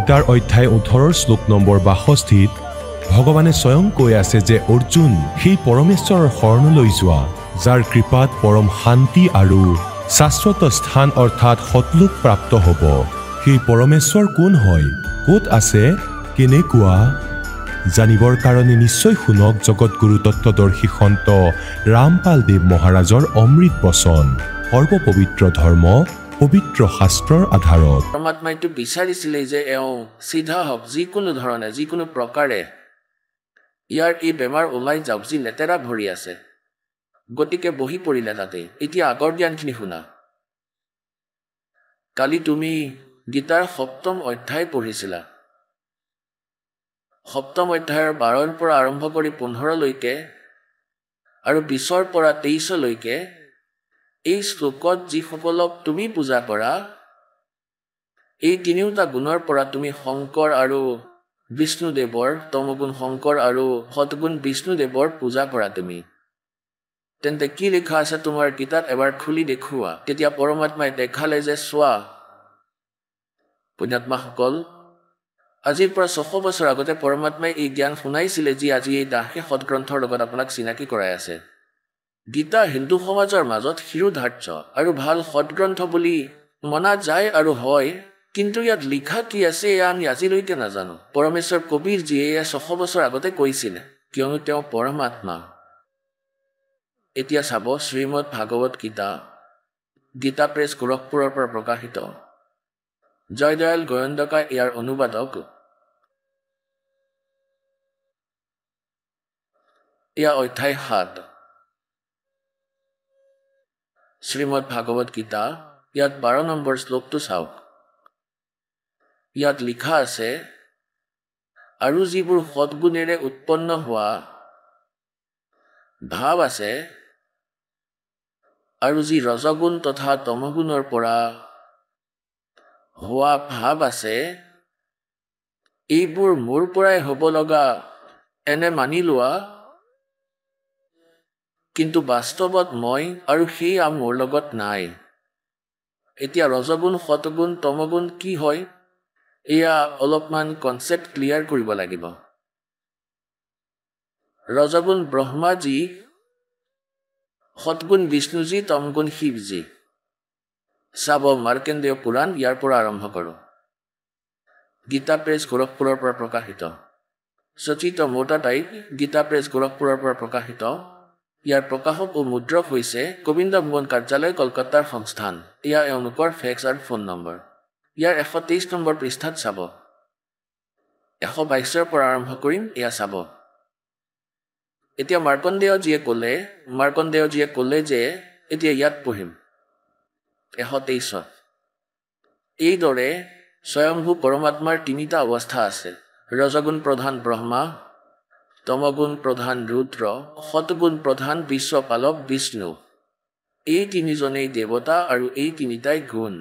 গীতাৰ অধ্যায় 18 শ্লোক নম্বৰ 62 ভগৱানে স্বয়ং কৈ আছে যে অৰ্জুন সেই পৰমেশ্বৰৰ শৰণলৈ যোৱা যাৰ কৃপাত পৰম শান্তি আৰু শাশ্বত স্থান অৰ্থাৎ সতলোক প্ৰাপ্ত হ'ব। সেই পৰমেশ্বৰ কোন হয়, ক'ত আছে, কেনেকুৱা জানিবৰ কাৰণে নিশ্চয় শুনক জগতগুৰু তত্ত্বদৰ্শী সন্ত ৰামপাল দেৱ মহাৰাজৰ অমৃত বচন। সৰ্বপবিত্ৰ ধৰ্ম পবিত্ৰ শাস্ত্ৰৰ আধাৰত পৰমাত্মাইটো বিচাৰিছিলে যে এওঁ চিধা হওক, যিকোনো ধৰণে যিকোনো প্ৰকাৰে ইয়াৰ এই বেমাৰ ওলাই যাওক, যি লেতেৰা ভৰি আছে। গতিকে বহি পৰিলে তাতে। এতিয়া আগৰ জ্ঞানখিনি শুনা। কালি তুমি গীতাৰ 7ম অধ্যায় পঢ়িছিলা। 7ম অধ্যায়ৰ 12ৰ পৰা আৰম্ভ কৰি 15লৈকে আৰু 20ৰ পৰা 23লৈকে এই শ্লোকত যিসকলক তুমি পূজা কৰা, এই তিনিওটা গুণৰ পৰা তুমি শংকৰ আৰু বিষ্ণুদেৱৰ, তমগুণ শংকৰ আৰু সৎগুণ বিষ্ণুদেৱৰ পূজা কৰা তুমি। তেন্তে কি লিখা আছে তোমাৰ গীতাত এবাৰ খুলি দেখুওৱা। তেতিয়া পৰমাত্মাই দেখালে যে চোৱা পুণ্যাত্মাসকল, আজিৰ পৰা 600 বছৰ আগতে পৰমাত্মাই এই জ্ঞান শুনাইছিলে, যি আজি এই দাসে সৎগ্ৰন্থৰ লগত আপোনাক চিনাকি কৰাই আছে। গীতা হিন্দু সমাজৰ মাজত শিৰোধাৰ্য আৰু ভাল সৎগ্ৰন্থ বুলি মনা যায় আৰু হয়, কিন্তু ইয়াত লিখা কি আছে এয়া আমি আজিলৈকে নাজানো। পৰমেশ্বৰ কবিৰ যিয়ে এয়া 600 বছৰ আগতে কৈছিলে, কিয়নো তেওঁ পৰমাত্মা। এতিয়া চাব শ্ৰীমদ ভাগৱত গীতা, গীতা প্ৰেছ গোৰখপুৰৰ পৰা প্ৰকাশিত। জয়দয়াল গোৱন্দকা ইয়াৰ অনুবাদক। এয়া অধ্যায় 7 শ্ৰীমদ ভাগৱত গীতা। ইয়াত 12 নম্বৰ শ্লোকটো চাওক। ইয়াত লিখা আছে, আৰু যিবোৰ সৎগুণেৰে উৎপন্ন হোৱা ভাৱ আছে আৰু যি ৰজগুণ তথা তমগুণৰ পৰা হোৱা ভাৱ আছে, এইবোৰ মোৰ পৰাই হ'ব লগা এনে মানি লোৱা, কিন্তু বাস্তৱত মই আৰু সেয়া মোৰ লগত নাই। এতিয়া ৰজগুণ, সৎগুণ, তমগুণ কি হয় এয়া অলপমান কনচেপ্ট ক্লিয়াৰ কৰিব লাগিব। ৰজগুণ ব্ৰহ্মাজী, সৎগুণ বিষ্ণুজী, তমগুণ শিৱজী। চাব মাৰ্কেন্দেয় পুৰাণ, ইয়াৰ পৰা আৰম্ভ কৰোঁ। গীতা প্ৰেছ গোৰখপুৰৰ পৰা প্ৰকাশিত। সচিত মোটা টাইপ, গীতা প্ৰেছ গোৰখপুৰৰ পৰা প্ৰকাশিত। ইয়াৰ প্ৰকাশক ও মুদ্ৰক হৈছে গোবিন্দ ভুৱন কাৰ্যালয়, কলকাতাৰ সংস্থান। এয়া এওঁলোকৰ ফেক্স আৰু ফোন নম্বৰ। ইয়াৰ 123 নম্বৰ পৃষ্ঠাত চাব। 122ৰ পৰা আৰম্ভ কৰিম, এয়া চাব। এতিয়া মাৰ্কণ্ডেয়জীয়ে ক'লে যে এতিয়া ইয়াত পঢ়িম 123ত। এইদৰে স্বয়ংভূ পৰমাত্মাৰ 3টা অৱস্থা আছে। ৰজগুণ প্ৰধান ব্ৰহ্মা, তমগুণ প্ৰধান ৰুদ্ৰ, সৎগুণ প্ৰধান বিশ্বপালক বিষ্ণু। এই তিনিজনেই দেৱতা আৰু এই তিনিটাই গুণ।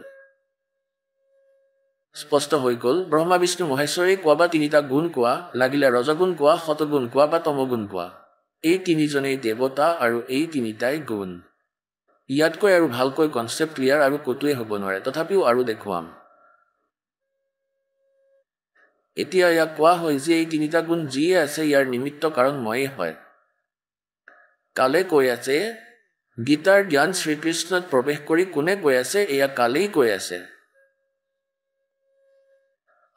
স্পষ্ট হৈ গ'ল। ব্ৰহ্মা বিষ্ণু মহেশ্বৰেই কোৱা বা তিনিটা গুণ কোৱা, লাগিলে ৰজগুণ কোৱা, সৎগুণ কোৱা বা তমগুণ কোৱা, এই তিনিজনেই দেৱতা আৰু এই তিনিটাই গুণ। ইয়াতকৈ আৰু ভালকৈ কনচেপ্ট ক্লিয়াৰ আৰু ক'তোৱে হ'ব নোৱাৰে, তথাপিও আৰু দেখুৱাম। এতিয়া ইয়াক কোৱা হয় যে এই তিনিটা গুণ যিয়ে আছে ইয়াৰ নিমিত্ত কাৰণ ময়েই হয়। কালে কৈ আছে, গীতাৰ জ্ঞান শ্ৰীকৃষ্ণত প্ৰৱেশ কৰি কোনে কৈ আছে, এয়া কালেই কৈ আছে।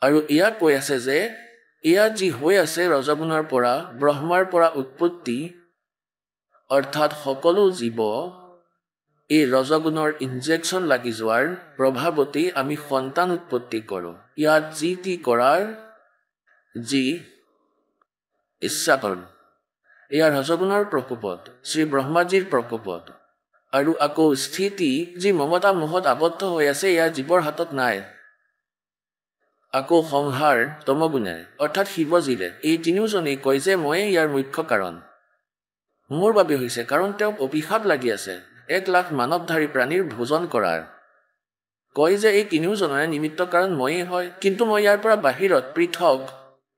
আৰু এয়া কৈ আছে যে এয়া যি হৈ আছে ৰজগুণৰ পৰা, ব্ৰহ্মাৰ পৰা উৎপত্তি, অৰ্থাৎ সকলো জীৱ এই ৰজগুণৰ ইনজেকশ্যন লাগি যোৱাৰ প্ৰভাৱতেই আমি সন্তান উৎপত্তি কৰোঁ। ইয়াত যি টি কৰাৰ যি ইচ্ছা কৰোঁ, এয়া ৰজগুণৰ প্ৰকোপত, শ্ৰী ব্ৰহ্মাজীৰ প্ৰকোপত। আৰু আকৌ স্থিতি যি মমতা মোহত আবদ্ধ হৈ আছে, এয়া জীৱৰ হাতত নাই। আকৌ সংহাৰ তমগুণে অৰ্থাৎ শিৱজীৰে। এই তিনিওজনেই কয় যে ময়ে ইয়াৰ মুখ্য কাৰণ। মোৰ বাবে হৈছে, কাৰণ তেওঁক অভিশাপ লাগি আছে 1 লাখ মানৱধাৰী প্ৰাণীৰ ভোজন কৰাৰ। কয় যে এই তিনিওজনৰে নিমিত্ত কাৰণ ময়েই হয়, কিন্তু মই ইয়াৰ পৰা বাহিৰত পৃথক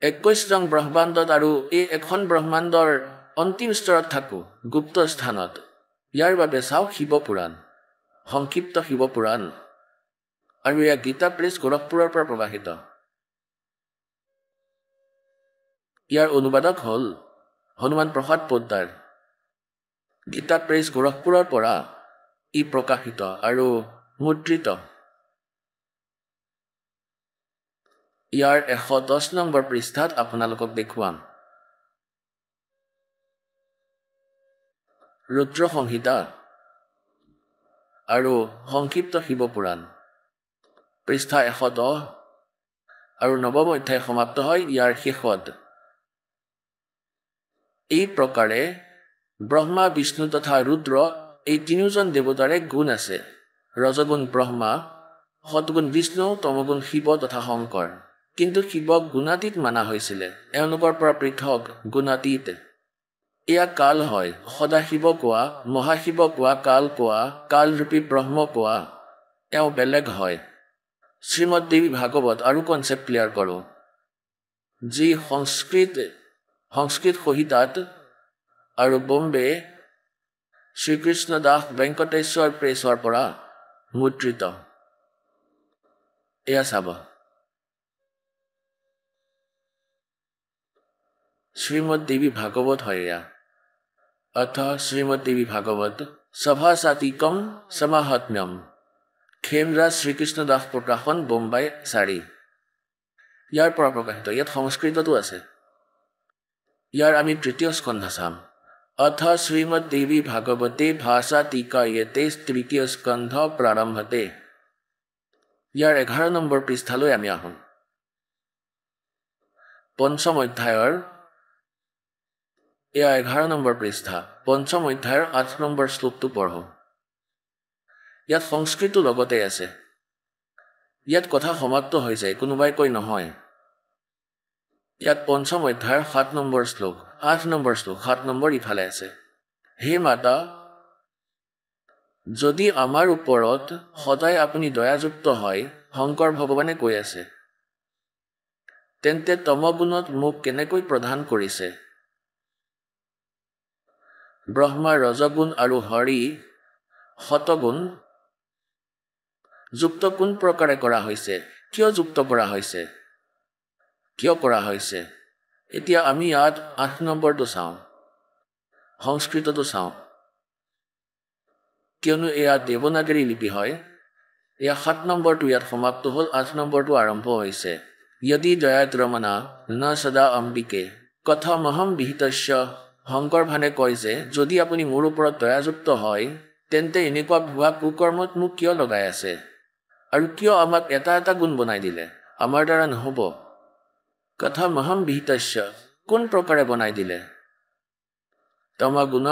21 নং ব্ৰহ্মাণ্ডত আৰু এই এখন ব্ৰহ্মাণ্ডৰ অন্তিম স্তৰত থাকোঁ, গুপ্ত স্থানত। ইয়াৰ বাবে চাওক শিৱপুৰাণ, সংক্ষিপ্ত শিৱপুৰাণ। আৰু এয়া গীতা প্ৰেছ গোৰখপুৰৰ পৰা প্ৰকাশিত। ইয়াৰ অনুবাদক হ'ল হনুমান প্ৰসাদ পোদ্দাৰ। গীতা প্ৰেছ গোৰখপুৰৰ পৰা ই প্ৰকাশিত আৰু মুদ্ৰিত। ইয়াৰ 110 নম্বৰ পৃষ্ঠাত আপোনালোকক দেখুৱাম। ৰুদ্ৰ সংহিতা আৰু সংক্ষিপ্ত শিৱপুৰাণ, পৃষ্ঠা 110 আৰু নৱম অধ্যায় সমাপ্ত হয় ইয়াৰ শেষত। এই প্ৰকাৰে ব্ৰহ্মা, বিষ্ণু তথা ৰুদ্ৰ এই তিনিওজন দেৱতাৰে গুণ আছে। ৰজগুণ ব্ৰহ্মা, সৎগুণ বিষ্ণু, তমগুণ শিৱ তথা শংকৰ। কিন্তু শিৱক গুণাতীত মানা হৈছিলে, এওঁলোকৰ পৰা পৃথক গুণাতীত। এয়া কাল হয়, সদাশিৱ কোৱা, মহাশিৱ কোৱা, কাল কোৱা, কালৰূপী ব্ৰহ্ম কোৱা, এওঁ বেলেগ হয়। শ্ৰীমদ দেৱী ভাগৱত আৰু কনচেপ্ট ক্লিয়াৰ কৰোঁ, যি সংস্কৃত সহিতাত আৰু বম্বে শ্ৰীকৃষ্ণ দাস ভেংকটেশ্বৰ প্ৰেছৰ পৰা মুদ্ৰিত। এয়া চাব। শ্ৰীমদ দেৱী ভাগৱত হয় এয়া, অৰ্থাৎ শ্ৰীমদ দেৱী ভাগৱত সভাসাতিকম সমাহাত্ম্যম, খেমৰাজ শ্ৰীকৃষ্ণ দাস প্ৰকাশন, বোম্বাই 4। ইয়াৰ পৰা প্ৰকাশিত। ইয়াত সংস্কৃততো আছে। ইয়াৰ আমি তৃতীয় স্কন্ধ চাম, অৰ্থাৎ শ্ৰীমদ দেৱী ভাগৱতে ভাষাতিকায়তে তৃতীয় স্কন্ধ প্ৰাৰম্ভতে। ইয়াৰ 11 নম্বৰ পৃষ্ঠালৈ আমি আহোঁ। পঞ্চম অধ্যায়ৰ এয়া 11 নম্বৰ পৃষ্ঠা। পঞ্চম অধ্যায়ৰ 8 নম্বৰ শ্লোকটো পঢ়োঁ। ইয়াত সংস্কৃতো লগতে আছে। ইয়াত কথা সমাপ্ত হৈ যায়, কোনোবাই কৈ নহয়। ইয়াত পঞ্চম অধ্যায়ৰ 7 নম্বৰ শ্লোক, 8 নম্বৰ শ্লোক, 7 নম্বৰ ইফালে আছে। হে মাতা, যদি আমাৰ ওপৰত সদায় আপুনি দয়াযুক্ত হয়, শংকৰ ভগৱানে কৈ আছে, তেন্তে তমগুণত মোক কেনেকৈ প্ৰদান কৰিছে? ব্ৰহ্মা ৰজগুণ আৰু হৰি সতগুণ যুক্ত কোন প্ৰকাৰে কৰা হৈছে? কিয় যুক্ত কৰা হৈছে? কিয় কৰা হৈছে? এতিয়া আমি ইয়াত 8 নম্বৰটো চাওঁ, সংস্কৃতটো চাওঁ, কিয়নো এয়া দেৱনাগৰী লিপি হয়। এয়া 7 নম্বৰটো ইয়াত সমাপ্ত হ'ল, 8 নম্বৰটো আৰম্ভ হৈছে। यदि দয়াদ্ৰমনা ন সদা অম্বিকে কথমহম বিহিতস্য। শংকৰ ভানে কয় যে, যদি আপুনি মোৰ ওপৰত দয়াযুক্ত হয়, তেন্তে এনেকুৱা ভুৱা কুকৰ্মত মোক কিয় লগাই আছে? আৰু কিয় আমাক এটা এটা গুণ বনাই দিলে? আমাৰ দ্বাৰা নহ'ব। কথমহম বিহিতস্য, কোন প্ৰকাৰে বনাই দিলে? তমগুণ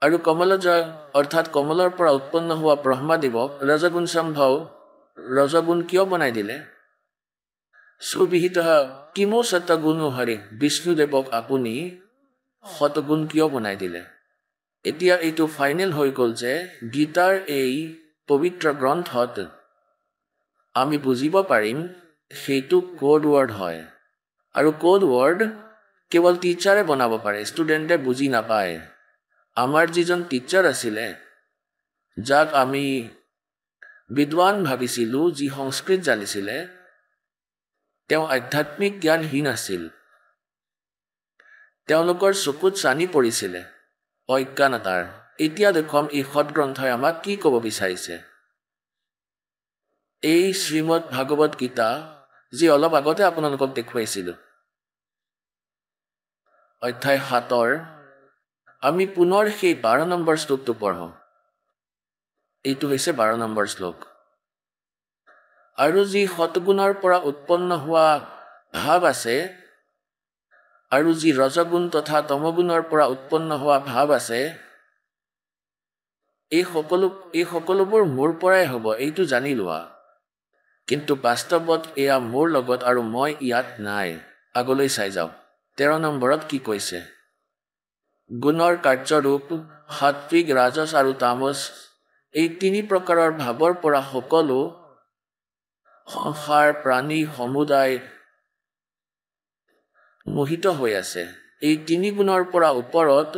আৰু কমলজয়, অৰ্থাৎ কমলৰ পৰা উৎপন্ন হোৱা ব্ৰহ্মাদেৱক ৰজগুণ সম্ভৱ, ৰজগুণ কিয় বনাই দিলে? সুবিহিত কিমো সতগুণো হৰি, বিষ্ণুদেৱক আপুনি সতগুণ কিয় বনাই দিলে? এতিয়া এইটো ফাইনেল হৈ গ'ল যে গীতাৰ এই পবিত্ৰ গ্ৰন্থত আমি বুজিব পাৰিম সেইটো কোড ৱৰ্ড হয়। আৰু কোড ৱৰ্ড কেৱল টিচাৰে বনাব পাৰে, ষ্টুডেণ্টে বুজি নাপায়। আমাৰ যিজন টিচাৰ আছিলে, যাক আমি বিদ্বান ভাবিছিলোঁ, যি সংস্কৃত জানিছিলে, তেওঁ আধ্যাত্মিক জ্ঞানহীন আছিল। তেওঁলোকৰ চকুত চানি পৰিছিলে অজ্ঞানতাৰ। এতিয়া দেখুৱাম এই সৎগ্ৰন্থই আমাক কি ক'ব বিচাৰিছে। এই শ্ৰীমদ ভাগৱত গীতা, যি অলপ আগতে আপোনালোকক দেখুৱাইছিলোঁ, অধ্যায় 7, আমি পুনৰ সেই 12 নম্বৰ শ্লোকটো পঢ়োঁ। এইটো হৈছে 12 নম্বৰ শ্লোক। আৰু যি সৎগুণৰ পৰা উৎপন্ন হোৱা ভাৱ আছে, আৰু যি ৰজগুণ তথা তমগুণৰ পৰা উৎপন্ন হোৱা ভাৱ আছে, এই সকলোবোৰ মোৰ পৰাই হ'ব, এইটো জানি লোৱা। কিন্তু বাস্তৱত এয়া মোৰ লগত আৰু মই ইয়াত নাই। আগলৈ চাই যাওঁ। 13 নম্বৰত কি কৈছে? গুণৰ কাৰ্যৰূপ সাত্বিক, ৰাজস আৰু তামস, এই 3 প্ৰকাৰৰ ভাৱৰ পৰা সকলো সংসাৰ প্ৰাণী সমুদায় মোহিত হৈ আছে। এই 3 গুণৰ পৰা ওপৰত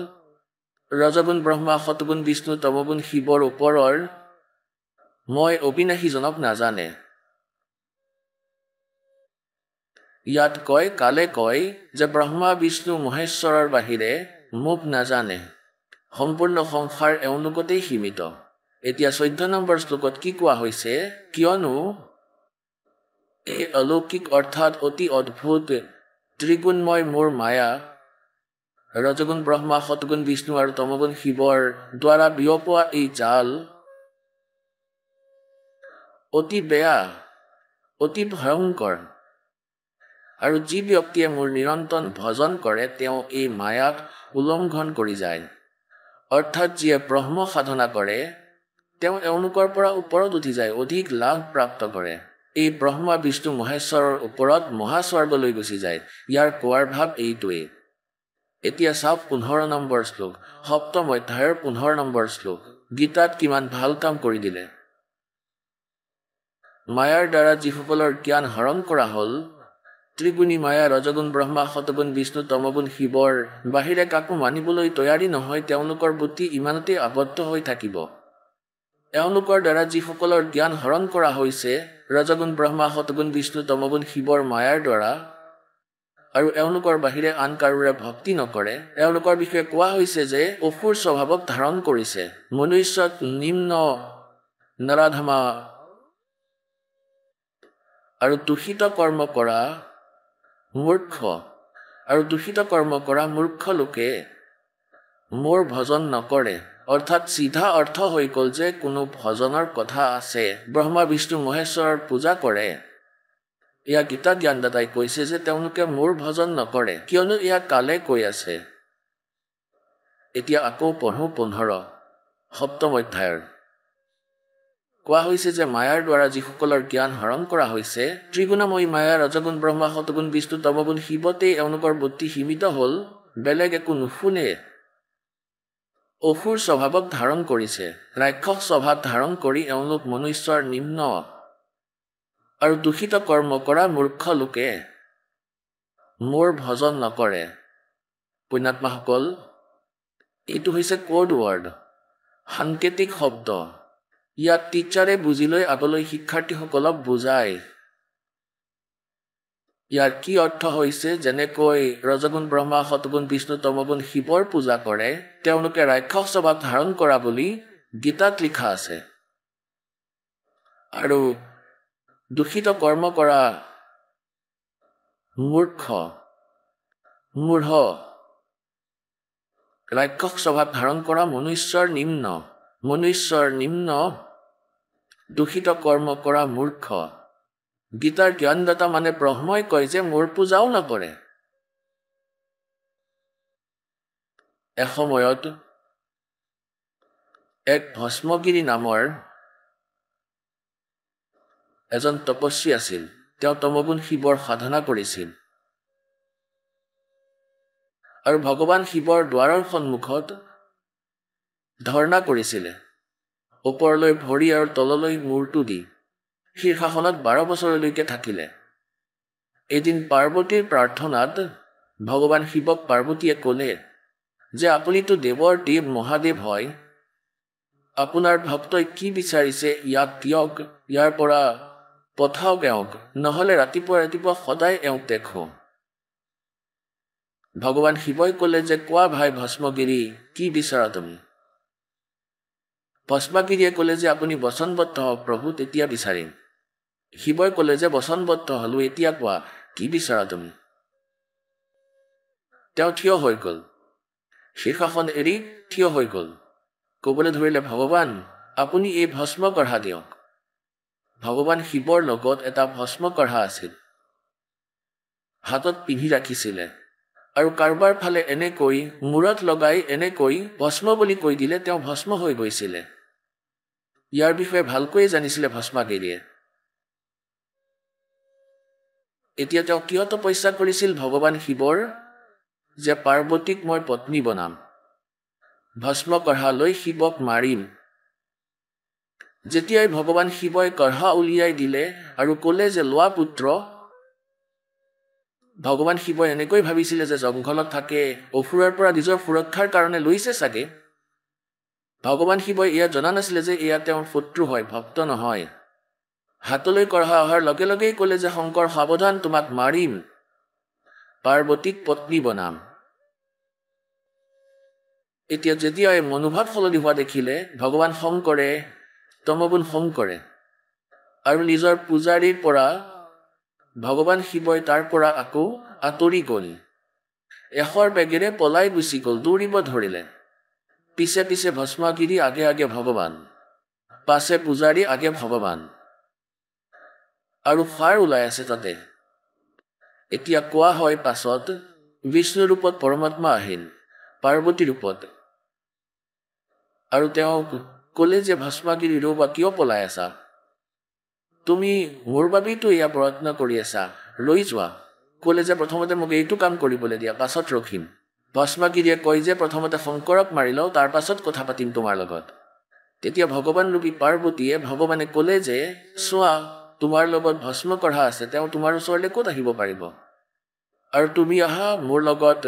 ৰজগুণ ব্ৰহ্মা, সতগুণ বিষ্ণু, তমগুণ শিৱৰ ওপৰৰ মই অবিনাশীজনক নাজানে। ইয়াত কালে কয় যে ব্ৰহ্মা বিষ্ণু মহেশ্বৰৰ বাহিৰে মোক নাজানে, সম্পূৰ্ণ সংসাৰ এওঁলোকতেই সীমিত। এতিয়া 14 নম্বৰ শ্লোকত কি কোৱা হৈছে, কিয়নো এই অলৌকিক অৰ্থাৎ অতি অদ্ভুত ত্ৰিগুণময় মোৰ মায়া ৰজগুণ ব্ৰহ্মা, সতগুণ বিষ্ণু আৰু তমগুণ শিৱৰ দ্বাৰা বিয়পোৱা এই জাল অতি বেয়া, অতি ভয়ংকৰ, আৰু যি ব্যক্তিয়ে মোৰ নিৰন্তৰ ভজন কৰে তেওঁ এই মায়াক উলংঘন কৰি যায়। অৰ্থাৎ যিয়ে ব্ৰহ্ম সাধনা কৰে তেওঁ এওঁলোকৰ পৰা ওপৰত উঠি যায়, অধিক লাভ প্ৰাপ্ত কৰে। এই ব্ৰহ্মা বিষ্ণু মহেশ্বৰৰ ওপৰত মহাস্বৰ্গলৈ গুচি যায়। ইয়াৰ কোৱাৰ ভাৱ এইটোৱেই। এতিয়া চাওক 15 নম্বৰ শ্লোক, সপ্তম অধ্যায়ৰ 15 নম্বৰ শ্লোক। গীতাত কিমান ভাল কাম কৰি দিলে। মায়াৰ দ্বাৰা যিসকলৰ জ্ঞান হৰণ কৰা হ'ল, ত্ৰিগুণী মায়া ৰজগুণ ব্ৰহ্মা, সতগুণ বিষ্ণু, তমগুণ শিৱৰ বাহিৰে কাকো মানিবলৈ তৈয়াৰী নহয়, তেওঁলোকৰ বুদ্ধি ইমানতে আবদ্ধ হৈ থাকিব। এওঁলোকৰ দ্বাৰা যিসকলৰ জ্ঞান হৰণ কৰা হৈছে ৰজগুণ ব্ৰহ্মা, সতগুণ বিষ্ণু, তমগুণ শিৱৰ মায়াৰ দ্বাৰা, আৰু এওঁলোকৰ বাহিৰে আন কাৰোৰে ভক্তি নকৰে, এওঁলোকৰ বিষয়ে কোৱা হৈছে যে অসুৰ স্বভাৱক ধাৰণ কৰিছে, মনুষ্যত নিম্ন নৰাধমা আৰু দূষিত কৰ্ম কৰা মূৰ্খ, আৰু দূষিত কৰ্ম কৰা মূৰ্খ লোকে মোৰ ভজন নকৰে। অৰ্থাৎ চিধা অৰ্থ হৈ গ'ল যে কোনো ভজনৰ কথা আছে, ব্ৰহ্মা বিষ্ণু মহেশ্বৰৰ পূজা কৰে, এয়া গীতা জ্ঞানদাতাই কৈছে যে তেওঁলোকে মোৰ ভজন নকৰে, কিয়নো এয়া কালে কৈ আছে। এতিয়া আকৌ পঢ়ো 15 সপ্তম অধ্যায়ৰ। কোৱা হৈছে যে মায়াৰ দ্বাৰা যিসকলৰ জ্ঞান হৰণ কৰা হৈছে, ত্ৰিগুণময়ী মায়া ৰজগুণ ব্ৰহ্মা, সতগুণ বিষ্ণু, তমগুণ শিৱতেই এওঁলোকৰ বুদ্ধি সীমিত হ'ল, বেলেগ একো নুশুনে। অসুৰ স্বভাৱক ধাৰণ কৰিছে, ৰাক্ষস স্বভাৱ ধাৰণ কৰি এওঁলোক মনুষ্যৰ নিম্ন আৰু দূষিত কৰ্ম কৰা মূৰ্খ লোকে মোৰ ভজন নকৰে। পুণ্যাত্মাসকল, এইটো হৈছে কোড ৱৰ্ড, সাংকেতিক শব্দ। ইয়াত টিচাৰে বুজি লৈ আগলৈ শিক্ষাৰ্থীসকলক বুজায়। ইয়াৰ কি অৰ্থ হৈছে, যেনেকৈ ৰজগুণ ব্ৰহ্মা, সতগুণ বিষ্ণু, তমগুণ শিৱৰ পূজা কৰে, তেওঁলোকে ৰাক্ষস স্বভাৱ ধাৰণ কৰা বুলি গীতাত লিখা আছে। আৰু দূষিত কৰ্ম কৰা মূৰ্খ, মূঢ়, ৰাক্ষস স্বভাৱ ধাৰণ কৰা মনুষ্যৰ নিম্ন দূষিত কৰ্ম কৰা মূৰ্খ। গীতাৰ জ্ঞানদাতা মানে ব্ৰহ্মই কয় যে মোৰ পূজাও নকৰে। এসময়ত এক ভস্মগিৰি নামৰ এজন তপস্বী আছিল। তেওঁ তমগুণ শিৱৰ সাধনা কৰিছিল আৰু ভগৱান শিৱৰ দ্বাৰৰ সন্মুখত ধৰ্ণা কৰিছিলে, ওপৰলৈ ভৰি আৰু তললৈ মূৰটো দি। শীৰ্ষাসনত 12 বছৰলৈকে থাকিলে। এদিন পাৰ্বতীৰ প্ৰাৰ্থনাত ভগৱান শিৱক পাৰ্বতীয়ে ক'লে যে আপুনিতো দেৱৰ দেৱ মহাদেৱ হয়, আপোনাৰ ভক্তই কি বিচাৰিছে ইয়াক দিয়ক, ইয়াৰ পৰা পঠাওক এওঁক, নহ'লে ৰাতিপুৱা ৰাতিপুৱা সদায় এওঁক দেখো। ভগৱান শিৱই ক'লে যে কোৱা ভাই ভস্মগিৰি, কি বিচাৰা তুমি? ভস্মগিৰিয়ে ক'লে যে আপুনি বচনবদ্ধ হওক প্ৰভু, তেতিয়া বিচাৰিম। শিৱই ক'লে যে বচনবদ্ধ হ'লো, এতিয়া কোৱা কি বিচাৰা তুমি? তেওঁ থিয় হৈ গ'ল, শীৰ্ষাসন এৰি থিয় হৈ গ'ল। ক'বলৈ ধৰিলে, ভগৱান আপুনি এই ভস্ম কঢ়া দিয়ক। ভগৱান শিৱৰ লগত এটা ভস্ম কঢ়া আছিল, হাতত পিন্ধি ৰাখিছিলে, আৰু কাৰোবাৰ ফালে এনেকৈ মূৰত লগাই এনেকৈ ভস্ম বুলি কৈ দিলে তেওঁ ভস্ম হৈ গৈছিলে। ইয়াৰ বিষয়ে ভালকৈয়ে জানিছিলে ভস্মগিৰিয়ে। এতিয়া তেওঁ কিয় তপস্যা কৰিছিল ভগৱান শিৱৰ? যে পাৰ্বতীক মই পত্নী বনাম, ভস্ম কঢ়া লৈ শিৱক মাৰিম। যেতিয়াই ভগৱান শিৱই কঢ়া উলিয়াই দিলে আৰু ক'লে যে লোৱা পুত্ৰ, ভগৱান শিৱই এনেকৈ ভাবিছিলে যে জংঘলত থাকে, অসুৰৰ পৰা নিজৰ সুৰক্ষাৰ কাৰণে লৈছে চাগে। ভগৱান শিৱই এয়া জনা নাছিলে যে এয়া তেওঁৰ শত্ৰু হয়, ভক্ত নহয়। হাতলৈ কঢ়া অহাৰ লগে লগেই ক'লে যে শংকৰ সাৱধান, তোমাক মাৰিম। পাৰ্বতীক পত্নী বনাম। এতিয়া যেতিয়া এই মনোভাৱ সলনি হোৱা দেখিলে ভগৱান শংকৰে তমগুণ খং কৰে আৰু নিজৰ পূজাৰীৰ পৰা ভগৱান শিৱই তাৰ পৰা আকৌ আঁতৰি গ'ল। এশৰ বেগেৰে পলাই গুচি গ'ল, দৌৰিব ধৰিলে। পিছে পিছে ভস্মাগিৰি, আগে আগে ভগৱান, পাছে পূজাৰী, আগে ভগৱান, আৰু ফাৰ ওলাই আছে তাতে। এতিয়া কোৱা হয় পাছত বিষ্ণু ৰূপত পৰমাত্মা আহিল পাৰ্বতী ৰূপত, আৰু তেওঁ ক'লে যে ভস্মাগিৰি ৰ'বা, কিয় পলাই আছা? তুমি মোৰ বাবেইতো এয়া প্ৰয়ত্ন কৰি আছা, লৈ যোৱা। ক'লে যে প্ৰথমতে মোক এইটো কাম কৰিবলৈ দিয়া, পাছত ৰখিম। ভস্মাগিৰিয়ে কয় যে প্ৰথমতে শংকৰক মাৰি লওঁ, তাৰ পাছত কথা পাতিম তোমাৰ লগত। তেতিয়া ভগৱান ৰূপী পাৰ্বতীয়ে ভগৱানে ক'লে যে চোৱা, তোমাৰ লগত ভস্ম কঢ়া আছে, তেওঁ তোমাৰ ওচৰলৈ ক'ত আহিব পাৰিব? আৰু তুমি আহা, মোৰ লগত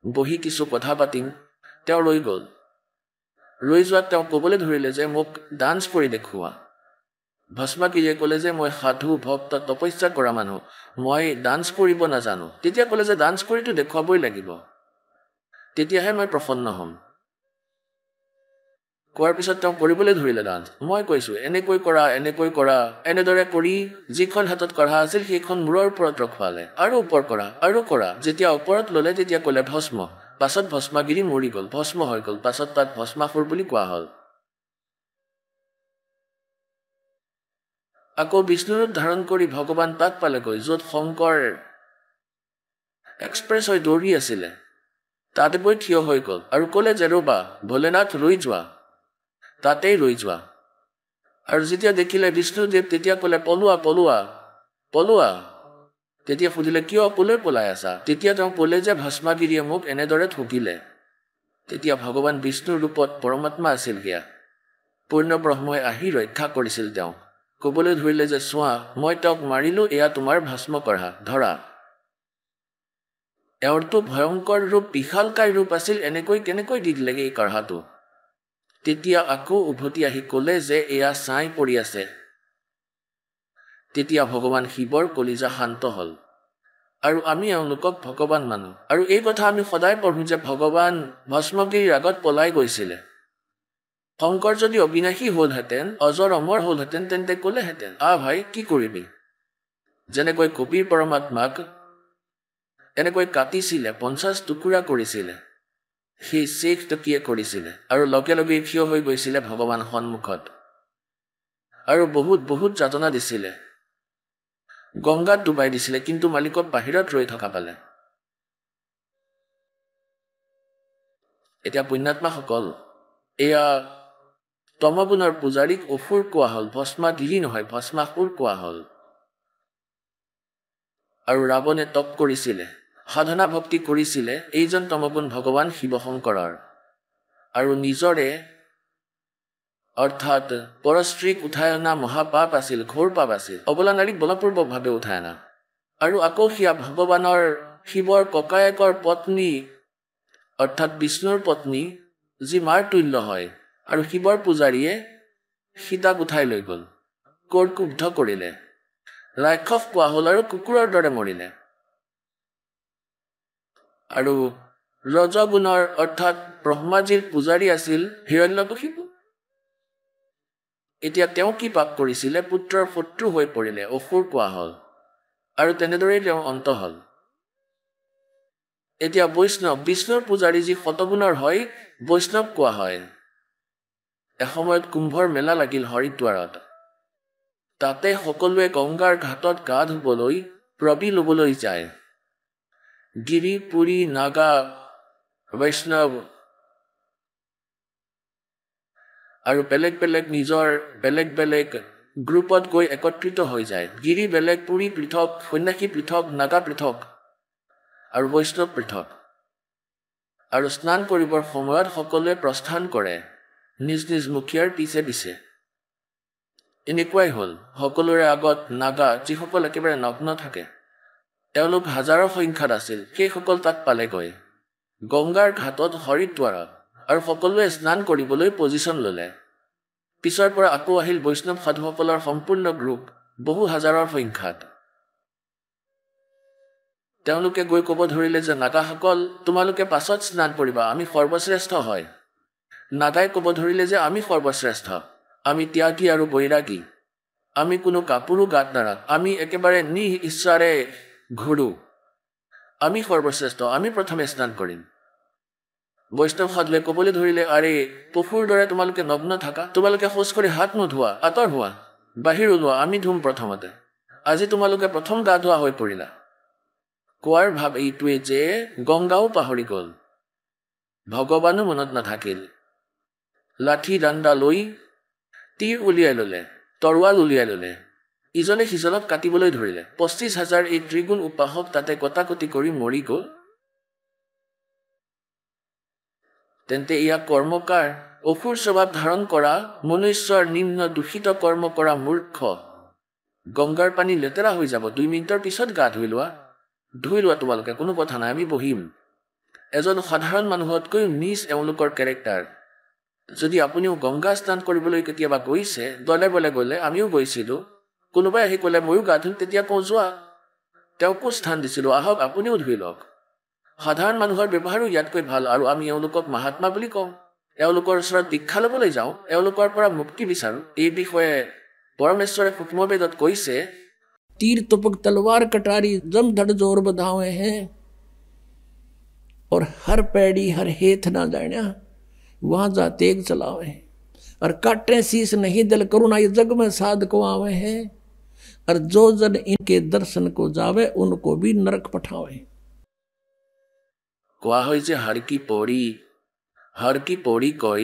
বহি কিছু কথা পাতিম। তেওঁ ৰৈ গ'ল। ৰৈ যোৱাত তেওঁ ক'বলৈ ধৰিলে যে মোক ডান্স কৰি দেখুওৱা। ভস্মাগিৰিয়ে ক'লে যে মই সাধু ভক্ত তপস্যা কৰা মানুহ, মই ডান্স কৰিব নাজানো। তেতিয়া ক'লে যে ডান্স কৰিতো দেখুৱাবই লাগিব, তেতিয়াহে মই প্ৰসন্ন হ'ম। কোৱাৰ পিছত তেওঁ কৰিবলৈ ধৰিলে ডান্স। মই কৈছোঁ এনেকৈ কৰা, এনেকৈ কৰা। এনেদৰে কৰি যিখন হাতত কঢ়া আছিল সেইখন মূৰৰ ওপৰত ৰখোৱালে, আৰু ওপৰ কৰা আৰু কৰা। যেতিয়া ওপৰত ল'লে তেতিয়া ক'লে ভস্ম। পাছত ভস্মাগিৰি মৰি গ'ল, ভস্ম হৈ গ'ল। পাছত তাত ভস্মাসুৰ বুলি কোৱা হ'ল। আকৌ বিষ্ণুৰূপ ধাৰণ কৰি ভগৱান তাত পালেগৈ য'ত শংকৰ এক্সপ্ৰেছ হৈ দৌৰি আছিলে। তাতে গৈ থিয় হৈ গ'ল আৰু ক'লে যে ৰ'বা ভোলেনাথ, ৰৈ যোৱা, তাতেই ৰৈ যোৱা। আৰু যেতিয়া দেখিলে বিষ্ণুদেৱ তেতিয়া ক'লে পলোৱা, পলোৱা, পলোৱা। তেতিয়া সুধিলে কিয়, ক'লৈ পলাই আছা? তেতিয়া তেওঁ ক'লে যে ভস্মাগিৰিয়ে মোক এনেদৰে ঠগিলে। তেতিয়া ভগৱান বিষ্ণুৰ ৰূপত পৰমাত্মা আছিল সেয়া। পূৰ্ণ ব্ৰহ্মই আহি ৰক্ষা কৰিছিল তেওঁক। ক'বলৈ ধৰিলে যে চোৱা, মই তেওঁক মাৰিলোঁ, এয়া তোমাৰ ভস্ম কঢ়া, ধৰা। এওঁৰতো ভয়ংকৰ ৰূপ, বিশালকায় ৰূপ আছিল, এনেকৈ কেনেকৈ দি দিলেগে এই কঢ়াটো? তেতিয়া আকৌ উভতি আহি ক'লে যে এয়া ছাই পৰি আছে। তেতিয়া ভগৱান শিৱৰ কলিজা শান্ত হ'ল, আৰু আমি এওঁলোকক ভগৱান মানো। আৰু এই কথা আমি সদায় পঢ়োঁ যে ভগৱান ভস্মগিৰিৰ আগত পলাই গৈছিলে। শংকৰ যদি অবিনাশী হ'লহেঁতেন, অজৰ অমৰ হ'লহেঁতেন, তেন্তে ক'লেহেঁতেন ভাই কি কৰিবি? যেনেকৈ কবিৰ পৰমাত্মাক এনেকৈ কাটিছিলে, 50 টুকুৰা কৰিছিলে, সেই শেষ টকীয়ে কৰিছিলে, আৰু লগে লগে থিয় হৈ গৈছিলে ভগৱান সন্মুখত, আৰু বহুত বহুত যাতনা দিছিলে। গংগাত ডুবাই দিছিলে, কিন্তু মালিকক বাহিৰত ৰৈ থকা পালে। এতিয়া পুণ্যাত্মাসকল, এয়া তমগুণৰ পূজাৰীক অসুৰ কোৱা হ'ল, ভস্মাগিৰি নহয়, ভস্মাসুৰ কোৱা হ'ল। আৰু ৰাৱণে তপ কৰিছিলে, সাধনা ভক্তি কৰিছিলে এইজন তমগুণ ভগৱান শিৱ শংকৰৰ, আৰু নিজৰে অৰ্থাৎ পৰস্ত্ৰীক উঠাই অনা মহাপাপ আছিল, ঘোৰ পাপ আছিল। অবলা নাৰীক বলপূৰ্বকভাৱে উঠাই অনা, আৰু আকৌ সেয়া ভগৱানৰ শিৱৰ ককায়েকৰ পত্নী অৰ্থাৎ বিষ্ণুৰ পত্নী, যি মাৰ তুল্য হয়, আৰু শিৱৰ পূজাৰীয়ে সীতাক উঠাই লৈ গ'ল, কোৰকুব্ধ কৰিলে, ৰাক্ষস কোৱা হ'ল, আৰু কুকুৰৰ দৰে মৰিলে। আৰু ৰজগুণৰ অৰ্থাৎ ব্ৰহ্মাজীৰ পূজাৰী আছিল হিৰণ্যকশিপু। এতিয়া তেওঁ কি পাপ কৰিছিলে? পুত্ৰৰ শত্ৰু হৈ পৰিলে, অসুৰ কোৱা হ'ল, আৰু তেনেদৰেই তেওঁ অন্ত হ'ল। এতিয়া বৈষ্ণৱ, বিষ্ণুৰ পূজাৰী যি শতগুণৰ হয়, বৈষ্ণৱ কোৱা হয়। এসময়ত কুম্ভৰ মেলা লাগিল হৰিদ্বাৰত। তাতে সকলোৱে গংগাৰ ঘাটত গা ধুবলৈ, প্ৰবি ল'বলৈ যায়। গিৰি, পুৰী, নাগা, বৈষ্ণৱ আৰু বেলেগ বেলেগ নিজৰ বেলেগ বেলেগ গ্ৰুপত গৈ একত্ৰিত হৈ যায়। গিৰি বেলেগ, পুৰী পৃথক, সন্যাসী পৃথক, নাগা পৃথক, আৰু বৈষ্ণৱ পৃথক। আৰু স্নান কৰিবৰ সময়ত সকলোৱে প্ৰস্থান কৰে নিজ নিজ মুখীয়াৰ পিছে পিছে। এনেকুৱাই হ'ল, সকলোৰে আগত নাগা, যিসকল একেবাৰে নগ্ন থাকে, তেওঁলোক হাজাৰৰ সংখ্যাত আছিল, সেইসকল তাত পালেগৈ গংগাৰ ঘাটত হৰিদ্বাৰত, আৰু সকলোৱে স্নান কৰিবলৈ পজিশ্যন ল'লে। পিছৰ পৰা আকৌ আহিল বৈষ্ণৱ সাধুসকলৰ সম্পূৰ্ণ গ্ৰুপ, বহু হাজাৰৰ সংখ্যাত। তেওঁলোকে গৈ ক'ব ধৰিলে যে নাগাসকল তোমালোকে পাছত স্নান কৰিবা, আমি সৰ্বশ্ৰেষ্ঠ হয়। নাগাই ক'ব ধৰিলে যে আমি সৰ্বশ্ৰেষ্ঠ, আমি ত্যাগী আৰু বৈৰাগী, আমি কোনো কাপোৰো গাত নাৰাখ, আমি একেবাৰে ইচ্ছাৰে ঘূৰো, আমি সৰ্বশ্ৰেষ্ঠ, আমি প্ৰথমে স্নান কৰিম। বৈষ্ণৱ সাধুৱে ক'বলৈ ধৰিলে আৰে পশুৰ দৰে তোমালোকে নগ্ন থাকা, তোমালোকে খোজ কৰি হাত নোধোৱা, আঁতৰ হোৱা, বাহিৰ ওলোৱা, আমি ধুম প্ৰথমতে, আজি তোমালোকে প্ৰথম গা ধোৱা হৈ পৰিলা। কোৱাৰ ভাৱ এইটোৱে যে গংগাও পাহৰি গ'ল, ভগৱানো মনত নাথাকিল। লাঠি ডাণ্ডা লৈ তীৰ উলিয়াই ল'লে, তৰোৱাল উলিয়াই ল'লে, ইজনে সিজনক কাটিবলৈ ধৰিলে। 25,000 এই ত্ৰিগুণ উপাসক তাতে কটাকটি কৰি মৰি গ'ল। তেন্তে ইয়াক কৰ্মকাৰ, অসুৰ স্বভাৱ ধাৰণ কৰা, মনুষ্যৰ নিম্ন দূষিত কৰ্ম কৰা মূৰ্খ। গংগাৰ পানী লেতেৰা হৈ যাব, 2 মিনিটৰ পিছত গা ধুই লোৱা তোমালোকে, কোনো কথা নাই, আমি বহিম। এজন সাধাৰণ মানুহতকৈ নিজ এওঁলোকৰ কেৰেক্টাৰ। যদি আপুনিও গংগা স্নান কৰিবলৈ কেতিয়াবা গৈছে, দলে বলে গ'লে, আমিও গৈছিলোঁ, কোনোবাই আহি ক'লে ময়ো গা ধুম, তেতিয়া কওঁ যোৱা, তেওঁকো স্থান দিছিলোঁ, আহক আপুনিও ধুই লওক। সাধাৰণ মানুহৰ ব্যৱহাৰো ইয়াতকৈ ভাল, আৰু আমি এওঁলোকক মহাত্মা বুলি কওঁ। এওঁলোকৰ ওচৰত দীক্ষা ল'বলৈ যাওঁ, এওঁলোকৰ পৰা মুক্তি বিচাৰোঁ। এই বিষয়ে পৰমেশ্বৰে সূক্ষ্মবেদত কৈছে, तीर तुपक तलवार कटारी जम धड़ जोर बधावे हैं, और हर पैड़ी हर हेथ ना जाना वहां जा तेग चलावे हैं, और काटे शीस नहीं दिल करुणा ये जग में साध को आवे हैं, और जो जन इनके दर्शन को जावे उनको भी नरक पठावे। কোৱা হয় যে হৰ কি পৰি কৈ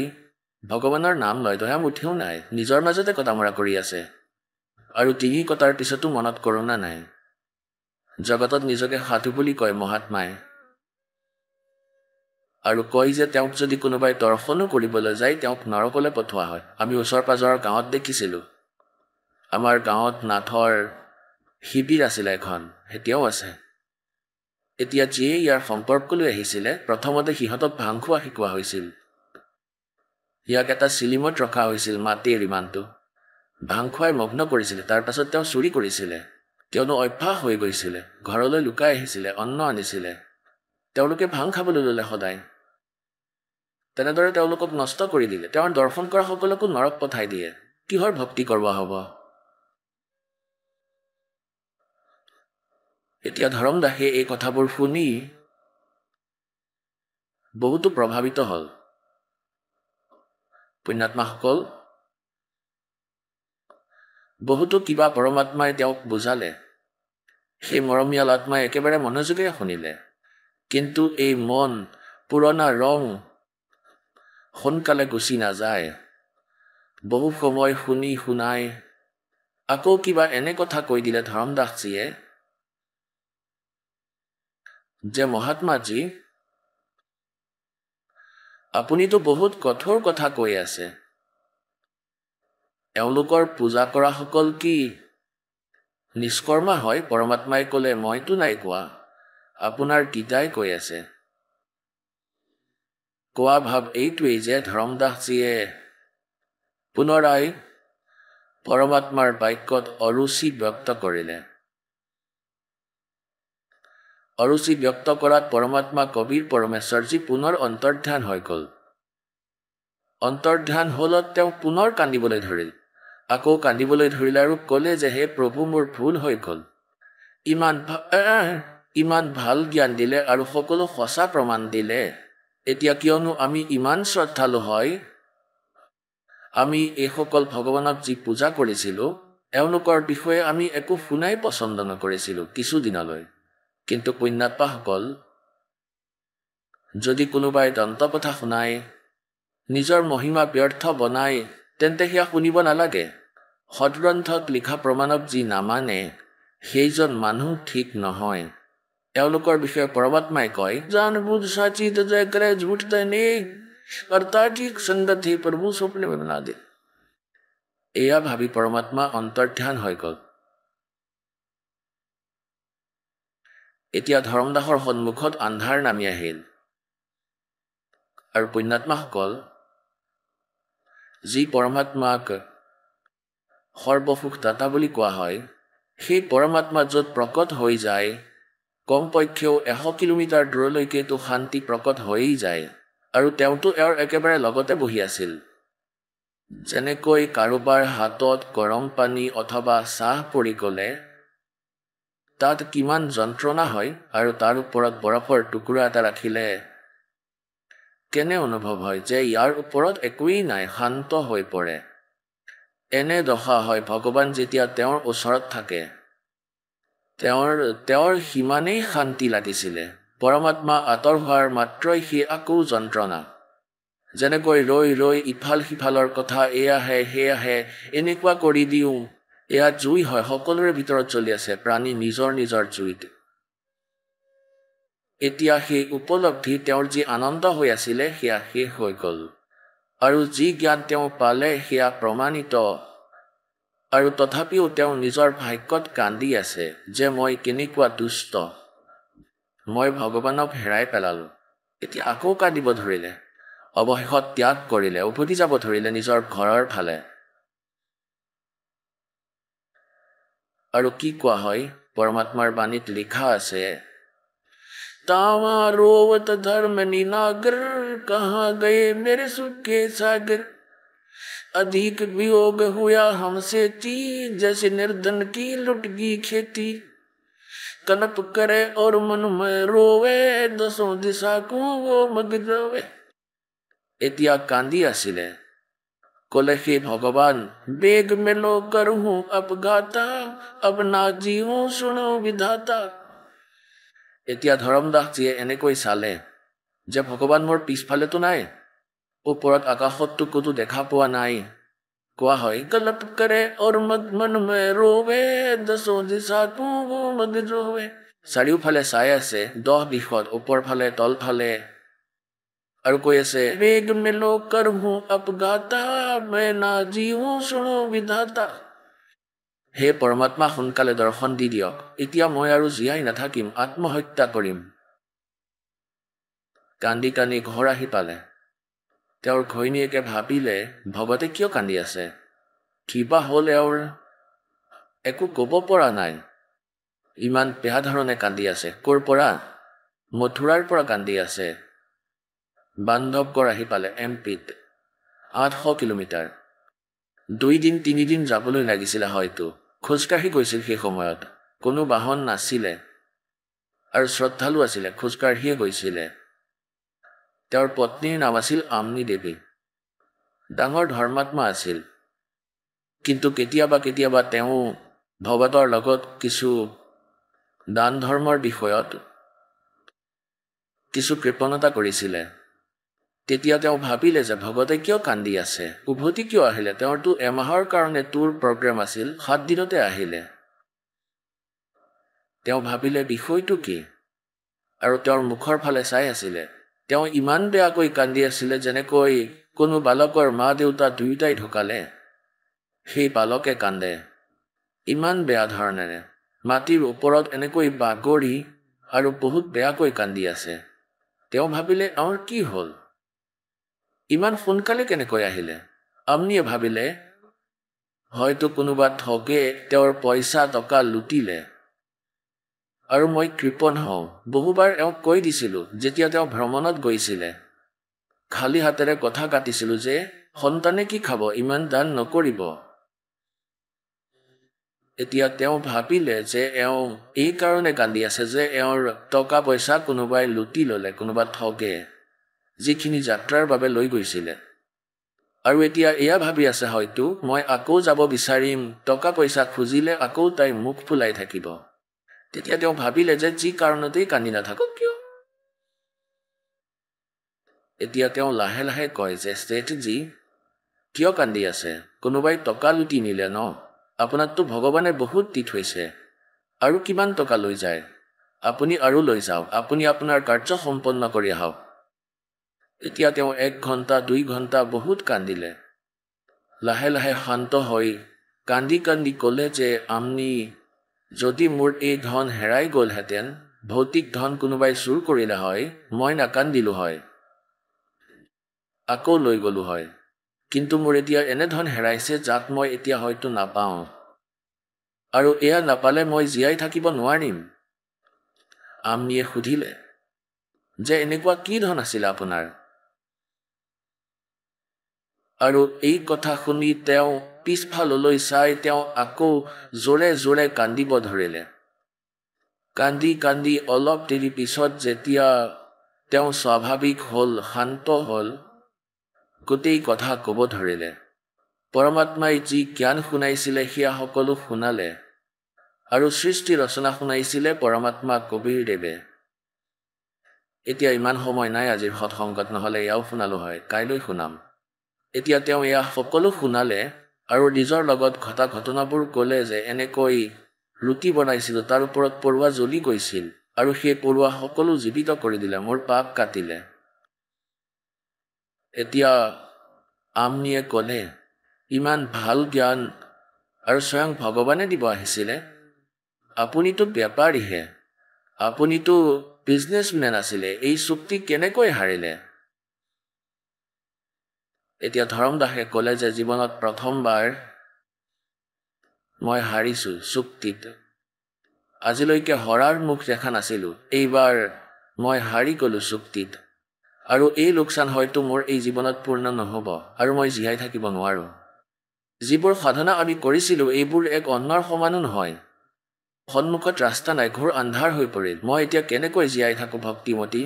ভগৱানৰ নাম লয়, দয়া মুঠিও নাই, নিজৰ মাজতে কটামৰা কৰি আছে, আৰু তিনি কটাৰ পিছতো মনত কৰোণা নাই। জগতত নিজকে সাধু বুলি কয় মহাত্মাই, আৰু কয় যে তেওঁক যদি কোনোবাই দৰ্শনো কৰিবলৈ যায় তেওঁক নৰকলৈ পঠোৱা হয়। আমি ওচৰ পাজৰৰ গাঁৱত দেখিছিলোঁ, আমাৰ গাঁৱত নাথৰ শিবিৰ আছিলে এখন, এতিয়াও আছে। এতিয়া যিয়ে ইয়াৰ সম্পৰ্কলৈ আহিছিলে, প্ৰথমতে সিহঁতক ভাং খোৱা শিকোৱা হৈছিল। ইয়াক এটা চিলিমত ৰখা হৈছিল, মাটিৰ ইমানটো, ভাং খুৱাই মগ্ন কৰিছিলে। তাৰ পাছত তেওঁ চুৰি কৰিছিলে, কিয়নো অভ্যাস হৈ গৈছিলে, ঘৰলৈ লুকাই আহিছিলে, অন্ন আনিছিলে, তেওঁলোকে ভাং খাবলৈ ল'লে সদায়। তেনেদৰে তেওঁলোকক নষ্ট কৰি দিলে। তেওঁৰ দৰ্শন কৰা সকলকো নৰক পঠাই দিয়ে। কিহৰ ভক্তি কৰোৱা হ'ব? এতিয়া ধৰম দাসে এই কথাবোৰ শুনি বহুতো প্ৰভাৱিত হ'ল। পুণ্যাত্মাসকল, বহুতো কিবা পৰমাত্মাই তেওঁক বুজালে। সেই মৰমীয়াল আত্মাই একেবাৰে মনোযোগেৰে শুনিলে, কিন্তু এই মন পুৰণা ৰং সোনকালে গুচি নাযায়। বহু সময় শুনাই আকৌ কিবা এনে কথা কৈ দিলে ধৰম দাসজীয়ে যে মহাত্মাজী, আপুনিতো বহুত কঠোৰ কথা কৈ আছে, এওঁলোকৰ পূজা কৰা সকল কি নিষ্কৰ্মা হয়? পৰমাত্মাই ক'লে মইতো নাই কোৱা, আপোনাৰ গীতাই কৈ আছে। কোৱা ভাৱ এইটোৱেই যে ধৰম দাসজীয়ে পুনৰাই পৰমাত্মাৰ বাক্যত অৰুচি ব্যক্ত কৰিলে। অৰুচি ব্যক্ত কৰাত পৰমাত্মা কবিৰ পৰমেশ্বৰজী পুনৰ অন্তৰ্ধান হৈ গ'ল। অন্তৰ্ধান হ'লত তেওঁ পুনৰ কান্দিবলৈ ধৰিল, আকৌ কান্দিবলৈ ধৰিলে আৰু ক'লে যে হে প্ৰভু, মোৰ ভুল হৈ গ'ল। ইমান ভাল জ্ঞান দিলে আৰু সকলো সঁচা প্ৰমাণ দিলে, এতিয়া কিয়নো আমি ইমান শ্ৰদ্ধালু হয়, আমি এইসকল ভগৱানক যি পূজা কৰিছিলোঁ, এওঁলোকৰ বিষয়ে আমি একো শুনাই পচন্দ নকৰিছিলোঁ কিছুদিনলৈ। কিন্তু পুণ্যাত্মাসকল, যদি কোনোবাই দন্তকথা শুনায়, নিজৰ মহিমা ব্যৰ্থ বনায়, তেন্তে সেয়া শুনিব নালাগে। সদগ্ৰন্থত লিখা প্ৰমাণক যি নামানে, সেইজন মানুহ ঠিক নহয়। এওঁলোকৰ বিষয়ে পৰমাত্মাই কয়, জান বুধ সাচি তজয় কৰে ঝুট দেনে কৰ্তা ঠিক সংগত হে প্ৰভু স্বপ্নে বনা দে। এয়া ভাবি পৰমাত্মা অন্তৰ্ধান হৈ গ'ল। এতিয়া ধৰমদাসৰ সন্মুখত আন্ধাৰ নামি আহিল, আৰু পুণ্যাত্মাসকল, যি পৰমাত্মাক সৰ্বসুখ দাতা বুলি কোৱা হয়, সেই পৰমাত্মা য'ত প্ৰকট হৈ যায়, কমপক্ষেও 100 কিলোমিটাৰ দূৰলৈকেতো শান্তি প্ৰকট হৈয়ে যায় আৰু তেওঁতো এওঁৰ একেবাৰে লগতে বহি আছিল। যেনেকৈ কাৰোবাৰ হাতত গৰম পানী অথবা চাহ পৰি গ'লে তাত কিমান যন্ত্ৰণা হয় আৰু তাৰ ওপৰত বৰফৰ টুকুৰা এটা ৰাখিলে কেনে অনুভৱ হয় যে ইয়াৰ ওপৰত একোৱেই নাই, শান্ত হৈ পৰে। এনে দশা হয় ভগৱান যেতিয়া তেওঁৰ ওচৰত থাকে। তেওঁৰ সিমানেই শান্তি লাগিছিলে। পৰমাত্মা আঁতৰ হোৱাৰ মাত্ৰই সি আকৌ যন্ত্ৰণা। যেনেকৈ ৰৈ ৰৈ ইফাল সিফালৰ কথা এয়াহে সেয়াহে এনেকুৱা কৰি দিওঁ, এয়া জুই হয়, সকলোৰে ভিতৰত চলি আছে, প্ৰাণী নিজৰ নিজৰ জুইত। এতিয়া সেই উপলব্ধি তেওঁৰ যি আনন্দ হৈ আছিলে সেয়া শেষ হৈ গ'ল আৰু যি জ্ঞান তেওঁ পালে সেয়া প্ৰমাণিত। আৰু তথাপিও তেওঁ নিজৰ ভাগ্যত কান্দি আছে যে মই কেনেকুৱা দুষ্ট, মই ভগৱানক হেৰাই পেলালোঁ। এতিয়া আকৌ কান্দিব ধৰিলে, অৱশেষত ত্যাগ কৰিলে, উভতি যাব ধৰিলে নিজৰ ঘৰৰ ফালে। আৰু কি কোৱা হয় পৰমাত্মাৰ বাণীত লিখা আছে, তাৱা रोवत धर्म निनागर कहाँ गए मेरे सुख के सागर अधिक वियोग हुआ हमसे चीज जैसे निर्धन की लुट गई खेती कल्प करे और मन में रोवे दसों दिशा को वो मग रोवे। এতিয়া কান্দি আছিলে, ক'লে হে ভগৱান বেগ মেলো কৰো अपघाता अब ना जीवो सुनो विधाता। এতিয়া ধৰমদাসজীয়ে এনেকৈ চালে যে ভগৱান মোৰ পিছফালেতো নাই, ওপৰত আকাশততো ক'তো দেখা পোৱা নাই। কোৱা হয় গলত কৰে অৰ মন মে ৰোৱে দসো দিশা কো वो मग रोवे। চাৰিওফালে চাই আছে 10 দিশত, ওপৰ ফালে তল ফালে, আৰু কৈ আছে বেগ মেলো কৰো अपघाता मैं ना जीवो सुनो विधाता। হে পৰমাত্মা সোনকালে দৰ্শন দি দিয়ক, এতিয়া মই আৰু জীয়াই নাথাকিম, আত্মহত্যা কৰিম। কান্দি কান্দি ঘৰ আহি পালে। তেওঁৰ ঘৈণীয়েকে ভাবিলে ভগতে কিয় কান্দি আছে, কিবা হ'ল এওঁৰ, একো ক'ব পৰা নাই, ইমান বেয়া ধৰণে কান্দি আছে। ক'ৰ পৰা? মথুৰাৰ পৰা কান্দি আছে। বান্ধৱগড় আহি পালে এমপিত, 800 কিলোমিটাৰ। 2 দিন 3 দিন যাবলৈ লাগিছিলে হয়তো। খোজকাঢ়ি গৈছিল সেই সময়ত, কোনো বাহন নাছিলে আৰু শ্ৰদ্ধালু আছিলে, খোজকাঢ়িয়ে গৈছিলে। তেওঁৰ পত্নীৰ নাম আছিল আমনি দেৱী, ডাঙৰ ধৰ্মাত্মা আছিল। কিন্তু কেতিয়াবা কেতিয়াবা তেওঁ ভগতৰ লগত কিছু দান ধৰ্মৰ বিষয়ত কিছু কৃপণতা কৰিছিলে। তেতিয়া তেওঁ ভাবিলে যে ভগতে কিয় কান্দি আছে, উভতি কিয় আহিলে, তেওঁৰতো এমাহৰ কাৰণে টুৰ প্ৰগ্ৰেম আছিল, 7 দিনতে আহিলে। তেওঁ ভাবিলে বিষয়টো কি, আৰু তেওঁৰ মুখৰ ফালে চাই আছিলে। তেওঁ ইমান বেয়াকৈ কান্দি আছিলে যেনেকৈ কোনো বালকৰ মা দেউতা দুয়োটাই ঢুকালে, সেই বালকে কান্দে ইমান বেয়া ধৰণেৰে, মাটিৰ ওপৰত এনেকৈ বাগৰি আৰু বহুত বেয়াকৈ কান্দি আছে। তেওঁ ভাবিলে আমাৰ কি হ'ল, ইমান সোনকালে কেনেকৈ আহিলে। আমনিয়ে ভাবিলে হয়তো কোনোবা ঠগে তেওঁৰ পইচা টকা লুটিলে আৰু মই কৃপণ হওঁ। বহুবাৰ এওঁক কৈ দিছিলোঁ যেতিয়া তেওঁ ভ্ৰমণত গৈছিলে, খালী হাতেৰে কথা কাটিছিলোঁ যে সন্তানে কি খাব, ইমান দান নকৰিব। এতিয়া তেওঁ ভাবিলে যে এওঁ এই কাৰণে কান্দি আছে যে এওঁৰ টকা পইচা কোনোবাই লুটি ল'লে, কোনোবা ঠগে, যিখিনি যাত্ৰাৰ বাবে লৈ গৈছিলে। আৰু এতিয়া এয়া ভাবি আছে হয়তো মই আকৌ যাব বিচাৰিম, টকা পইচা খুজিলে আকৌ তাই মুখ ফুলাই থাকিব। তেতিয়া তেওঁ ভাবিলে যে যি কাৰণতেই কান্দি নাথাকক কিয়। এতিয়া তেওঁ লাহে লাহে কয় যে শ্ৰেষ্ঠজী কিয় কান্দি আছে, কোনোবাই টকা লুটি নিলে ন, আপোনাকতো ভগৱানে বহুত দি থৈছে, আৰু কিমান টকা লৈ যায়, আপুনি আৰু লৈ যাওক, আপুনি আপোনাৰ কাৰ্য সম্পন্ন কৰি আহক। এতিয়া তেওঁ 1 ঘণ্টা 2 ঘণ্টা বহুত কান্দিলে। লাহে লাহে শান্ত হৈ কান্দি কান্দি ক'লে যে আমনি, যদি মোৰ এই ধন হেৰাই গ'লহেঁতেন, ভৌতিক ধন কোনোবাই চুৰ কৰিলে হয়, মই নাকান্দিলোঁ হয়, আকৌ লৈ গ'লো হয়। কিন্তু মোৰ এতিয়া এনে ধন হেৰাইছে যাক মই এতিয়া হয়তো নাপাওঁ, আৰু এয়া নাপালে মই জীয়াই থাকিব নোৱাৰিম। আমনিয়ে সুধিলে যে এনেকুৱা কি ধন আছিল আপোনাৰ? আৰু এই কথা শুনি তেওঁ পিছফাললৈ চাই তেওঁ আকৌ জোৰে জোৰে কান্দিব ধৰিলে। কান্দি কান্দি অলপ দেৰি পিছত যেতিয়া তেওঁ স্বাভাৱিক হ'ল, শান্ত হ'ল, গোটেই কথা ক'ব ধৰিলে। পৰমাত্মাই যি জ্ঞান শুনাইছিলে সেয়া সকলো শুনালে আৰু সৃষ্টি ৰচনা শুনাইছিলে পৰমাত্মা কবীৰদেৱে। এতিয়া ইমান সময় নাই আজিৰ সৎসংগত, নহ'লে এয়াও শুনালো হয়, কাইলৈ শুনাম। এতিয়া তেওঁ এয়া সকলো শুনালে আৰু নিজৰ লগত ঘটা ঘটনাবোৰ ক'লে যে এনেকৈ ৰুটি বনাইছিলোঁ, তাৰ ওপৰত পৰুৱা জ্বলি গৈছিল আৰু সেই পৰুৱা সকলো জীৱিত কৰি দিলে, মোৰ পাপ কাটিলে। এতিয়া আমনিয়ে ক'লে, ইমান ভাল জ্ঞান আৰু স্বয়ং ভগৱানে দিব আহিছিলে, আপুনিতো বেপাৰীহে, আপুনিতো বিজনেছমেন আছিলে, এই চুক্তি কেনেকৈ হাৰিলে? এতিয়া ধৰমদাসে ক'লে যে জীৱনত প্ৰথমবাৰ মই হাৰিছোঁ চুক্তিত। আজিলৈকে হৰাৰ মুখ দেখা নাছিলোঁ, এইবাৰ মই হাৰি গ'লোঁ চুক্তিত। আৰু এই লোকচান হয়তো মোৰ এই জীৱনত পূৰ্ণ নহ'ব আৰু মই জীয়াই থাকিব নোৱাৰোঁ। যিবোৰ সাধনা আমি কৰিছিলোঁ এইবোৰ এক অন্নৰ সমানো নহয়। সন্মুখত ৰাস্তা নাই, ঘোৰ আন্ধাৰ হৈ পৰিল, মই এতিয়া কেনেকৈ জীয়াই থাকোঁ ভক্তিমতী?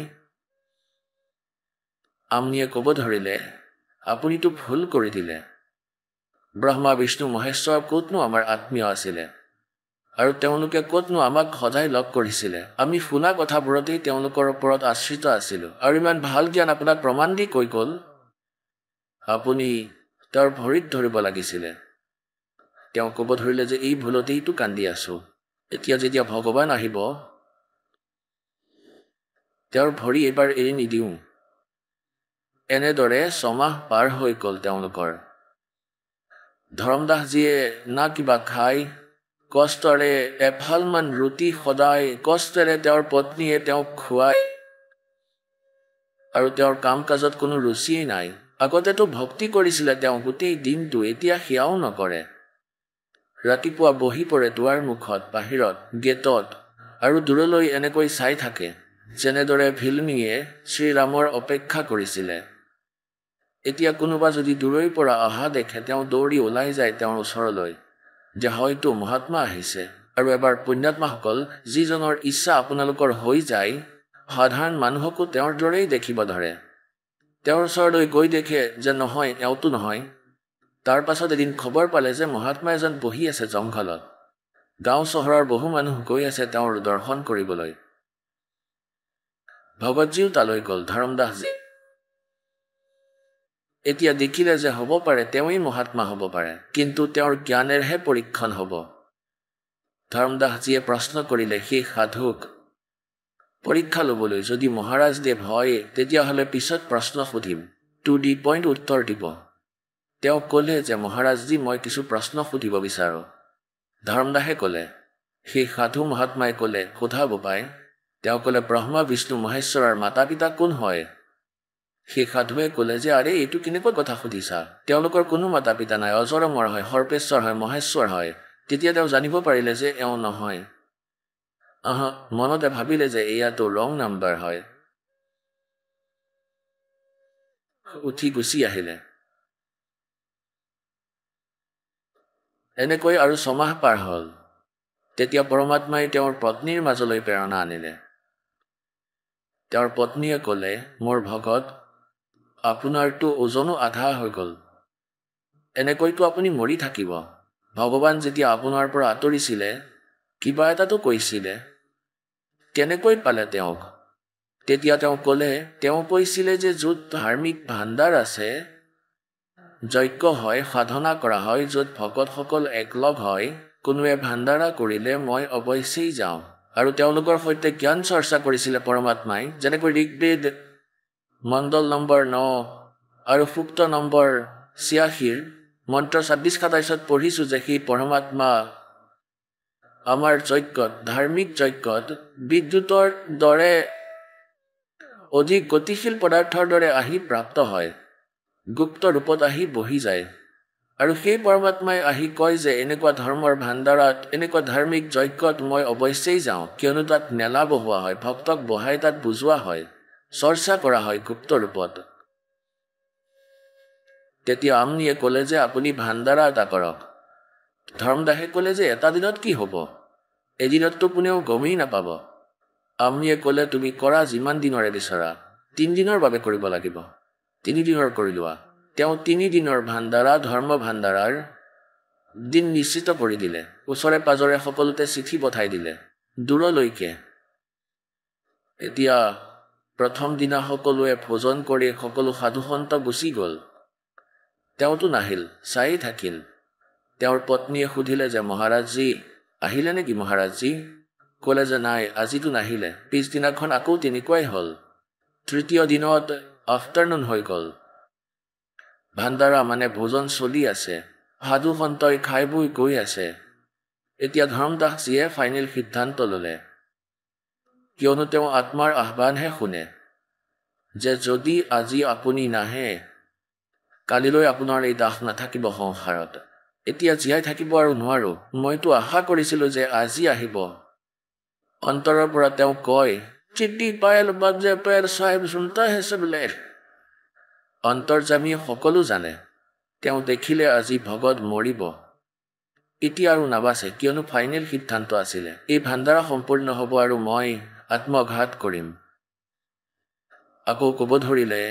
আমনিয়ে ক'ব ধৰিলে, আপুনিতো ভুল কৰি দিলে। ব্ৰহ্মা বিষ্ণু মহেশ্বৰ ক'তনো আমাৰ আত্মীয় আছিলে আৰু তেওঁলোকে ক'তনো আমাক সদায় লগ কৰিছিলে? আমি শুনা কথাবোৰতেই তেওঁলোকৰ ওপৰত আশ্ৰিত আছিলোঁ। আৰু ইমান ভাল জ্ঞান আপোনাক প্ৰমাণ দি কৈ গ'ল, আপুনি তেওঁৰ ভৰিত ধৰিব লাগিছিলে। তেওঁ ক'ব ধৰিলে যে এই ভুলতেইতো কান্দি আছোঁ, এতিয়া যেতিয়া ভগৱান আহিব তেওঁৰ ভৰি এইবাৰ এৰি নিদিওঁ। এনেদৰে ছমাহ পাৰ হৈ গ'ল তেওঁলোকৰ। ধৰমদাসজীয়ে না কিবা খাই, কষ্টেৰে এফালমান ৰুটি সদায় কষ্টেৰে তেওঁৰ পত্নীয়ে তেওঁক খুৱায় আৰু তেওঁৰ কাম কাজত কোনো ৰুচিয়েই নাই। আগতেতো ভক্তি কৰিছিলে তেওঁ গোটেই দিনটো, এতিয়া সেয়াও নকৰে। ৰাতিপুৱা বহি পৰে দুৱাৰ মুখত, বাহিৰত, গেটত আৰু দূৰলৈ এনেকৈ চাই থাকে, যেনেদৰে ভিলমীয়ে শ্ৰীৰামৰ অপেক্ষা কৰিছিলে। এতিয়া কোনোবা যদি দূৰৈৰ পৰা অহা দেখে তেওঁ দৌৰি ওলাই যায় তেওঁৰ ওচৰলৈ, যে হয়তো মহাত্মা আহিছে। আৰু এবাৰ পুণ্যাত্মাসকল, যিজনৰ ইচ্ছা আপোনালোকৰ হৈ যায়, সাধাৰণ মানুহকো তেওঁৰ দৰেই দেখিব ধৰে। তেওঁৰ ওচৰলৈ গৈ দেখে যে নহয়, এওঁতো নহয়। তাৰ পাছত এদিন খবৰ পালে যে মহাত্মা এজন বহি আছে জংঘলত। গাঁও চহৰৰ বহু মানুহ গৈ আছে তেওঁৰ দৰ্শন কৰিবলৈ। ভগতজীও তালৈ গ'ল, ধৰমদাসজী। এতিয়া দেখিলে যে হ'ব পাৰে তেওঁই মহাত্মা হ'ব পাৰে, কিন্তু তেওঁৰ জ্ঞানেৰহে পৰীক্ষণ হ'ব। ধৰমদাসজীয়ে প্ৰশ্ন কৰিলে সেই সাধুক পৰীক্ষা ল'বলৈ, যদি মহাৰাজদেৱ হয় তেতিয়াহ'লে পিছত প্ৰশ্ন সুধিম, টু দি পইণ্ট উত্তৰ দিব। তেওঁ ক'লে যে মহাৰাজজী, মই কিছু প্ৰশ্ন সুধিব বিচাৰোঁ। ধৰমদাসে ক'লে। সেই সাধু মহাত্মাই ক'লে, সোধা বোপাই। তেওঁ ক'লে, ব্ৰহ্মা বিষ্ণু মহেশ্বৰৰ মাতা পিতা কোন হয়? সেই সাধুৱে ক'লে যে আৰে এইটো কেনেকুৱা কথা সুধিছা, তেওঁলোকৰ কোনো মাতা পিতা নাই, অজৰমৰ হয়, সৰ্পেশ্বৰ হয়, মহেশ্বৰ হয়। তেতিয়া তেওঁ জানিব পাৰিলে যে এওঁ নহয়। মনতে ভাবিলে যে এয়াতো ৰং নাম্বাৰ হয়, উঠি গুচি আহিলে। এনেকৈ আৰু ছমাহ পাৰ হ'ল। তেতিয়া পৰমাত্মাই তেওঁৰ পত্নীৰ মাজলৈ প্ৰেৰণা আনিলে। তেওঁৰ পত্নীয়ে ক'লে, মোৰ ভগত, আপোনাৰতো ওজনো আধা হৈ গ'ল, এনেকৈতো আপুনি মৰি থাকিব। ভগৱান যেতিয়া আপোনাৰ পৰা আঁতৰিছিলে কিবা এটাতো কৈছিলে, কেনেকৈ পালে তেওঁক? তেতিয়া তেওঁ ক'লে, তেওঁ কৈছিলে যে য'ত ধাৰ্মিক ভাণ্ডাৰ আছে, যজ্ঞ হয়, সাধনা কৰা হয়, য'ত ভকতসকল একলগ হয়, কোনোৱে ভাণ্ডাৰা কৰিলে মই অৱশ্যেই যাওঁ। আৰু তেওঁলোকৰ সৈতে জ্ঞান চৰ্চা কৰিছিলে পৰমাত্মাই, যেনেকৈ ঋগ্বেদ মণ্ডল নম্বৰ 9 আৰু সূক্ত নম্বৰ 86 মন্ত্ৰ 26-27 পঢ়িছোঁ যে সেই পৰমাত্মা আমাৰ যজ্ঞত, ধাৰ্মিক যজ্ঞত বিদ্যুতৰ দৰে অধিক গতিশীল পদাৰ্থৰ দৰে আহি প্ৰাপ্ত হয়, গুপ্ত ৰূপত আহি বহি যায় আৰু সেই পৰমাত্মাই আহি কয় যে এনেকুৱা ধৰ্মৰ ভাণ্ডাৰত এনেকুৱা ধাৰ্মিক যজ্ঞত মই অৱশ্যেই যাওঁ, কিয়নো তাত মেলা বহোৱা হয়, ভক্তক বহাই তাত বুজোৱা হয়, চৰ্চা কৰা হয় গুপ্ত ৰূপত। তেতিয়া আমনিয়ে ক'লে যে আপুনি ভাণ্ডাৰা এটা কৰক। ধৰ্মদাসে ক'লে যে এটা দিনত কি হ'ব, এদিনততো কোনেও গমেই নাপাব। আমনিয়ে ক'লে তুমি কৰা যিমান দিনৰে বিচৰা, 3 দিনৰ বাবে কৰিব লাগিব, 3 দিনৰ কৰি লোৱা। তেওঁ 3 দিনৰ ভাণ্ডাৰা, ধৰ্ম ভাণ্ডাৰাৰ দিন নিশ্চিত কৰি দিলে। ওচৰে পাজৰে সকলোতে চিঠি পঠাই দিলে, দূৰলৈকে। এতিয়া প্ৰথম দিনা সকলোৱে ভোজন কৰি সকলো সাধুসন্ত গুচি গ'ল। তেওঁতো নাহিল, চাই থাকিল। তেওঁৰ পত্নীয়ে সুধিলে যে মহাৰাজজী আহিলে নেকি মহাৰাজজী? ক'লে যে নাই, আজিতো নাহিলে। পিছদিনাখন আকৌ তেনেকুৱাই হ'ল। তৃতীয় দিনত আফটাৰনুন হৈ গ'ল। ভাণ্ডাৰা মানে ভোজন চলি আছে, সাধুসন্তই খাই বৈ গৈ আছে। এতিয়া ধৰ্মদাসজীয়ে ফাইনেল সিদ্ধান্ত ল'লে, কিয়নো তেওঁ আত্মাৰ আহ্বানহে শুনে, যে যদি আজি আপুনি নাহে, কালিলৈ আপোনাৰ এই দাস নাথাকিব সংসাৰত। এতিয়া জীয়াই থাকিব আৰু নোৱাৰো। মইতো আশা কৰিছিলোঁ যে আজি আহিব। অন্তৰৰ পৰা তেওঁ কয়, চিঠি পায়েল বাজে পেৰ চাহেব সুনতা হে সব লেৰ। অন্তৰ্যামী সকলো জানে। তেওঁ দেখিলে আজি ভগত মৰিব। এতিয়া আৰু নাবাচে, কিয়নো ফাইনেল সিদ্ধান্ত আছিলে এই ভাণ্ডাৰা সম্পূৰ্ণ হ'ব আৰু মই আত্মঘাত কৰিম। আকৌ ক'ব ধৰিলে,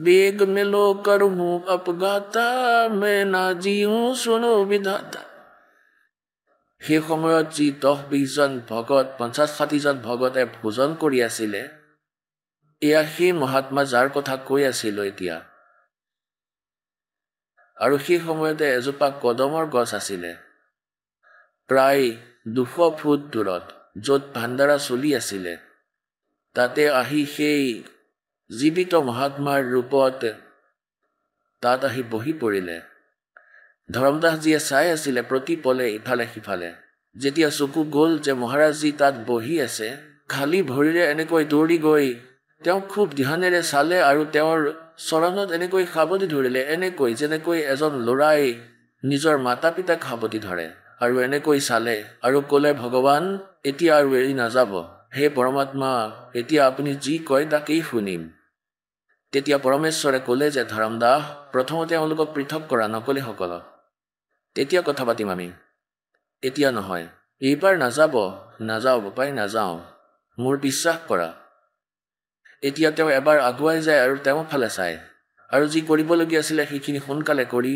বেগ মেলো কৰো আপঘাতা মে না জিও শুনো বিধাতা। সেই সময়ত যি 10-20 জন ভগত, 50-60 জন ভগতে ভোজন কৰি আছিলে, এয়া সেই মহাত্মা যাৰ কথা কৈ আছিলো এতিয়া। আৰু সেই সময়তে এজোপা কদমৰ গছ আছিলে, প্ৰায় 200 ফুট দূৰত, য'ত ভাণ্ডাৰা চলি আছিলে। তাতে আহি সেই জীৱিত মহাত্মাৰ ৰূপত তাত আহি বহি পৰিলে। ধৰ্মদাসজীয়ে চাই আছিলে প্ৰতি পলে ইফালে সিফালে। যেতিয়া চকু গ'ল যে মহাৰাজজী তাত বহি আছে, খালী ভৰিৰে এনেকৈ দৌৰি গৈ তেওঁ খুব ধ্যানেৰে চালে আৰু তেওঁৰ চৰণত এনেকৈ সাৱটি ধৰিলে, এনেকৈ যেনেকৈ এজন ল'ৰাই নিজৰ মাতা পিতাক সাৱটি ধৰে। আৰু এনেকৈ চালে আৰু ক'লে, ভগৱান এতিয়া আৰু এৰি নাযাব। হে পৰমাত্মা, এতিয়া আপুনি যি কয় তাকেই শুনিম। তেতিয়া পৰমেশ্বৰে ক'লে যে ধৰ্মদাস, প্ৰথমতে তেওঁলোকক পৃথক কৰা, নকলে সকলক, তেতিয়া কথা পাতিম আমি। এতিয়া নহয়, এইবাৰ নাযাওঁ বাপাই, নাযাওঁ, মোৰ বিশ্বাস কৰা। এতিয়া তেওঁ এবাৰ আগুৱাই যায় আৰু তেওঁ ফালে চায়, আৰু যি কৰিবলগীয়া আছিলে সেইখিনি সোনকালে কৰি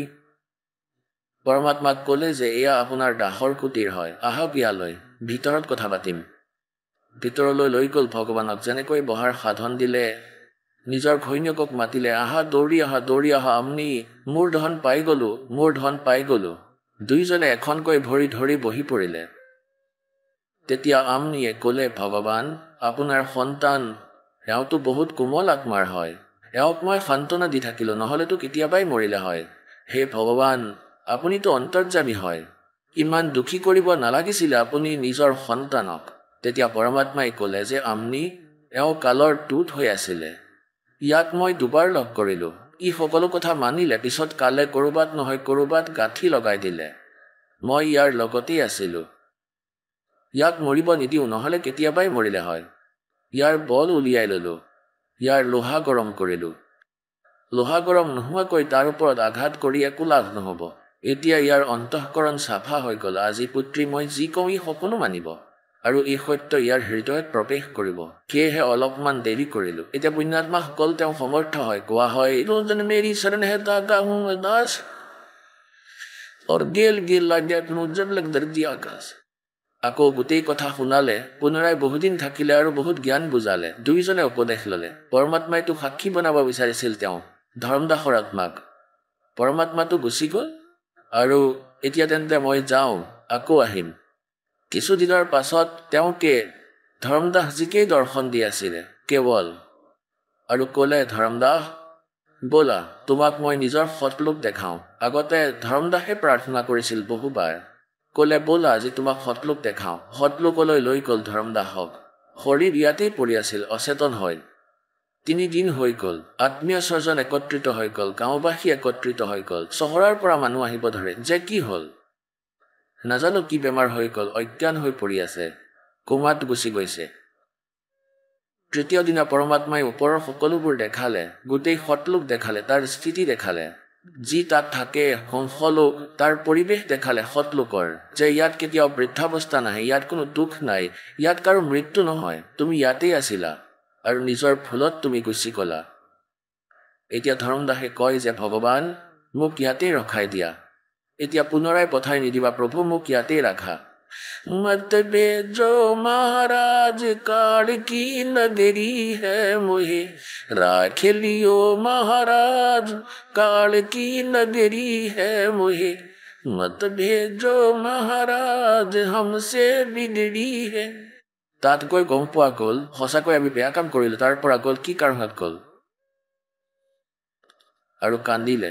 পৰমাত্মাক ক'লে যে এয়া আপোনাৰ দাসৰ কুটিৰ হয়, আহক ইয়ালৈ, ভিতৰত কথা পাতিম। ভিতৰলৈ লৈ গ'ল ভগৱানক। যেনেকৈ বহাৰ সাধন দিলে, নিজৰ ঘৈণীয়েকক মাতিলে, আহা দৌৰি আহা, আমনি, মোৰ ধন পাই গ'লো। দুইজনে এখনকৈ ভৰি ধৰি বহি পৰিলে। তেতিয়া আমনিয়ে ক'লে, ভগৱান আপোনাৰ সন্তান, এওঁতো বহুত কোমল আত্মাৰ হয়, এওঁক মই সান্তনা দি থাকিলো, নহ'লেতো কেতিয়াবাই মৰিলে হয়। হে ভগৱান, আপুনিতো অন্তৰ্যামী হয়, ইমান দুখী কৰিব নালাগিছিলে আপুনি নিজৰ সন্তানক। তেতিয়া পৰমাত্মাই ক'লে যে আমনি, এওঁ কালৰ টুট হৈ আছিলে, ইয়াক মই 2বাৰ লগ কৰিলোঁ। ই সকলো কথা মানিলে, পিছত কালে ক'ৰবাত নহয় ক'ৰবাত গাঁঠি লগাই দিলে। মই ইয়াৰ লগতেই আছিলোঁ, ইয়াক মৰিব নিদিওঁ, নহ'লে কেতিয়াবাই মৰিলে হয়। ইয়াৰ বল উলিয়াই ল'লোঁ, ইয়াৰ লোহা গৰম কৰিলোঁ। লোহা গৰম নোহোৱাকৈ তাৰ ওপৰত আঘাত কৰি একো লাভ নহ'ব। এতিয়া ইয়াৰ অন্তঃকৰণ চাফা হৈ গ'ল। আজি পুত্ৰী মই যি কওঁ ই সকলো মানিব, আৰু এই সত্য ইয়াৰ হৃদয়ত প্ৰৱেশ কৰিব। সেয়েহে অলপমান দেৰি কৰিলোঁ। এতিয়া পুণ্যাত্মাসকল তেওঁ সমৰ্থ হয়। কোৱা হয়, মেৰি শৰণ হে তাকা হুঁ দাস, আকৌ গোটেই কথা শুনালে, পুনৰাই বহুদিন থাকিলে আৰু বহুত জ্ঞান বুজালে। দুইজনে উপদেশ ল'লে। পৰমাত্মাইতো সাক্ষী বনাব বিচাৰিছিল তেওঁ ধৰ্মদাসৰ আত্মাক। পৰমাত্মাটো গুচি গ'ল, আৰু এতিয়া তেন্তে মই যাওঁ, আকৌ আহিম। কিছুদিনৰ পাছত তেওঁকে ধৰ্মদাসজীকেই দৰ্শন দি আছিলে কেৱল, আৰু ক'লে, ধৰ্মদাস ব'লা, তোমাক মই নিজৰ সৎলোক দেখাওঁ। আগতে ধৰ্মদাসে প্ৰাৰ্থনা কৰিছিল বহুবাৰ, ক'লে ব'লা আজি তোমাক সৎলোক দেখাওঁ। সৎলোকলৈ লৈ গ'ল ধৰ্মদাসক। শৰীৰ ইয়াতেই পৰি আছিল অচেতন হৈ। 3 দিন হৈ গ'ল আত্মীয় স্বজন একত্ৰিত হৈ গ'ল গাঁওবাসী একত্ৰিত হৈ গ'ল চহৰৰ পৰা মানুহ আহিব ধৰে যে কি হ'ল নাজানো কি বেমাৰ হৈ গ'ল অজ্ঞান হৈ পৰি আছে কোমাত গুচি গৈছে তৃতীয় দিনা পৰমাত্মাই ওপৰৰ সকলোবোৰ দেখালে গোটেই সতলোক দেখালে তাৰ স্থিতি দেখালে যি তাত থাকে হংসলোক তাৰ পৰিৱেশ দেখালে সতলোকৰ যে ইয়াত কেতিয়াও বৃদ্ধাৱস্থা নাহে ইয়াত কোনো দুখ নাই ইয়াত কাৰো মৃত্যু নহয় তুমি ইয়াতেই আছিলা আৰু নিজৰ ভুলত তুমি গুচি গ'লা এতিয়া ধৰ্মদাসে কয় যে ভগৱান মোক ইয়াতেই ৰখাই দিয়া এতিয়া পুনৰাই পঠাই নিদিবা প্ৰভু মোক ইয়াতেই ৰাখা मत भेजो महाराज काल की न देरी है मुझे राख लियो महाराज काल की न देरी है मुझे मत भेजो महाराज हमसे बिगड़ी है তাত গৈ গম পোৱা গ'ল সঁচাকৈ আমি বেয়া কাম কৰিলো তাৰ পৰা গ'ল কি কাৰণত গ'ল আৰু কান্দিলে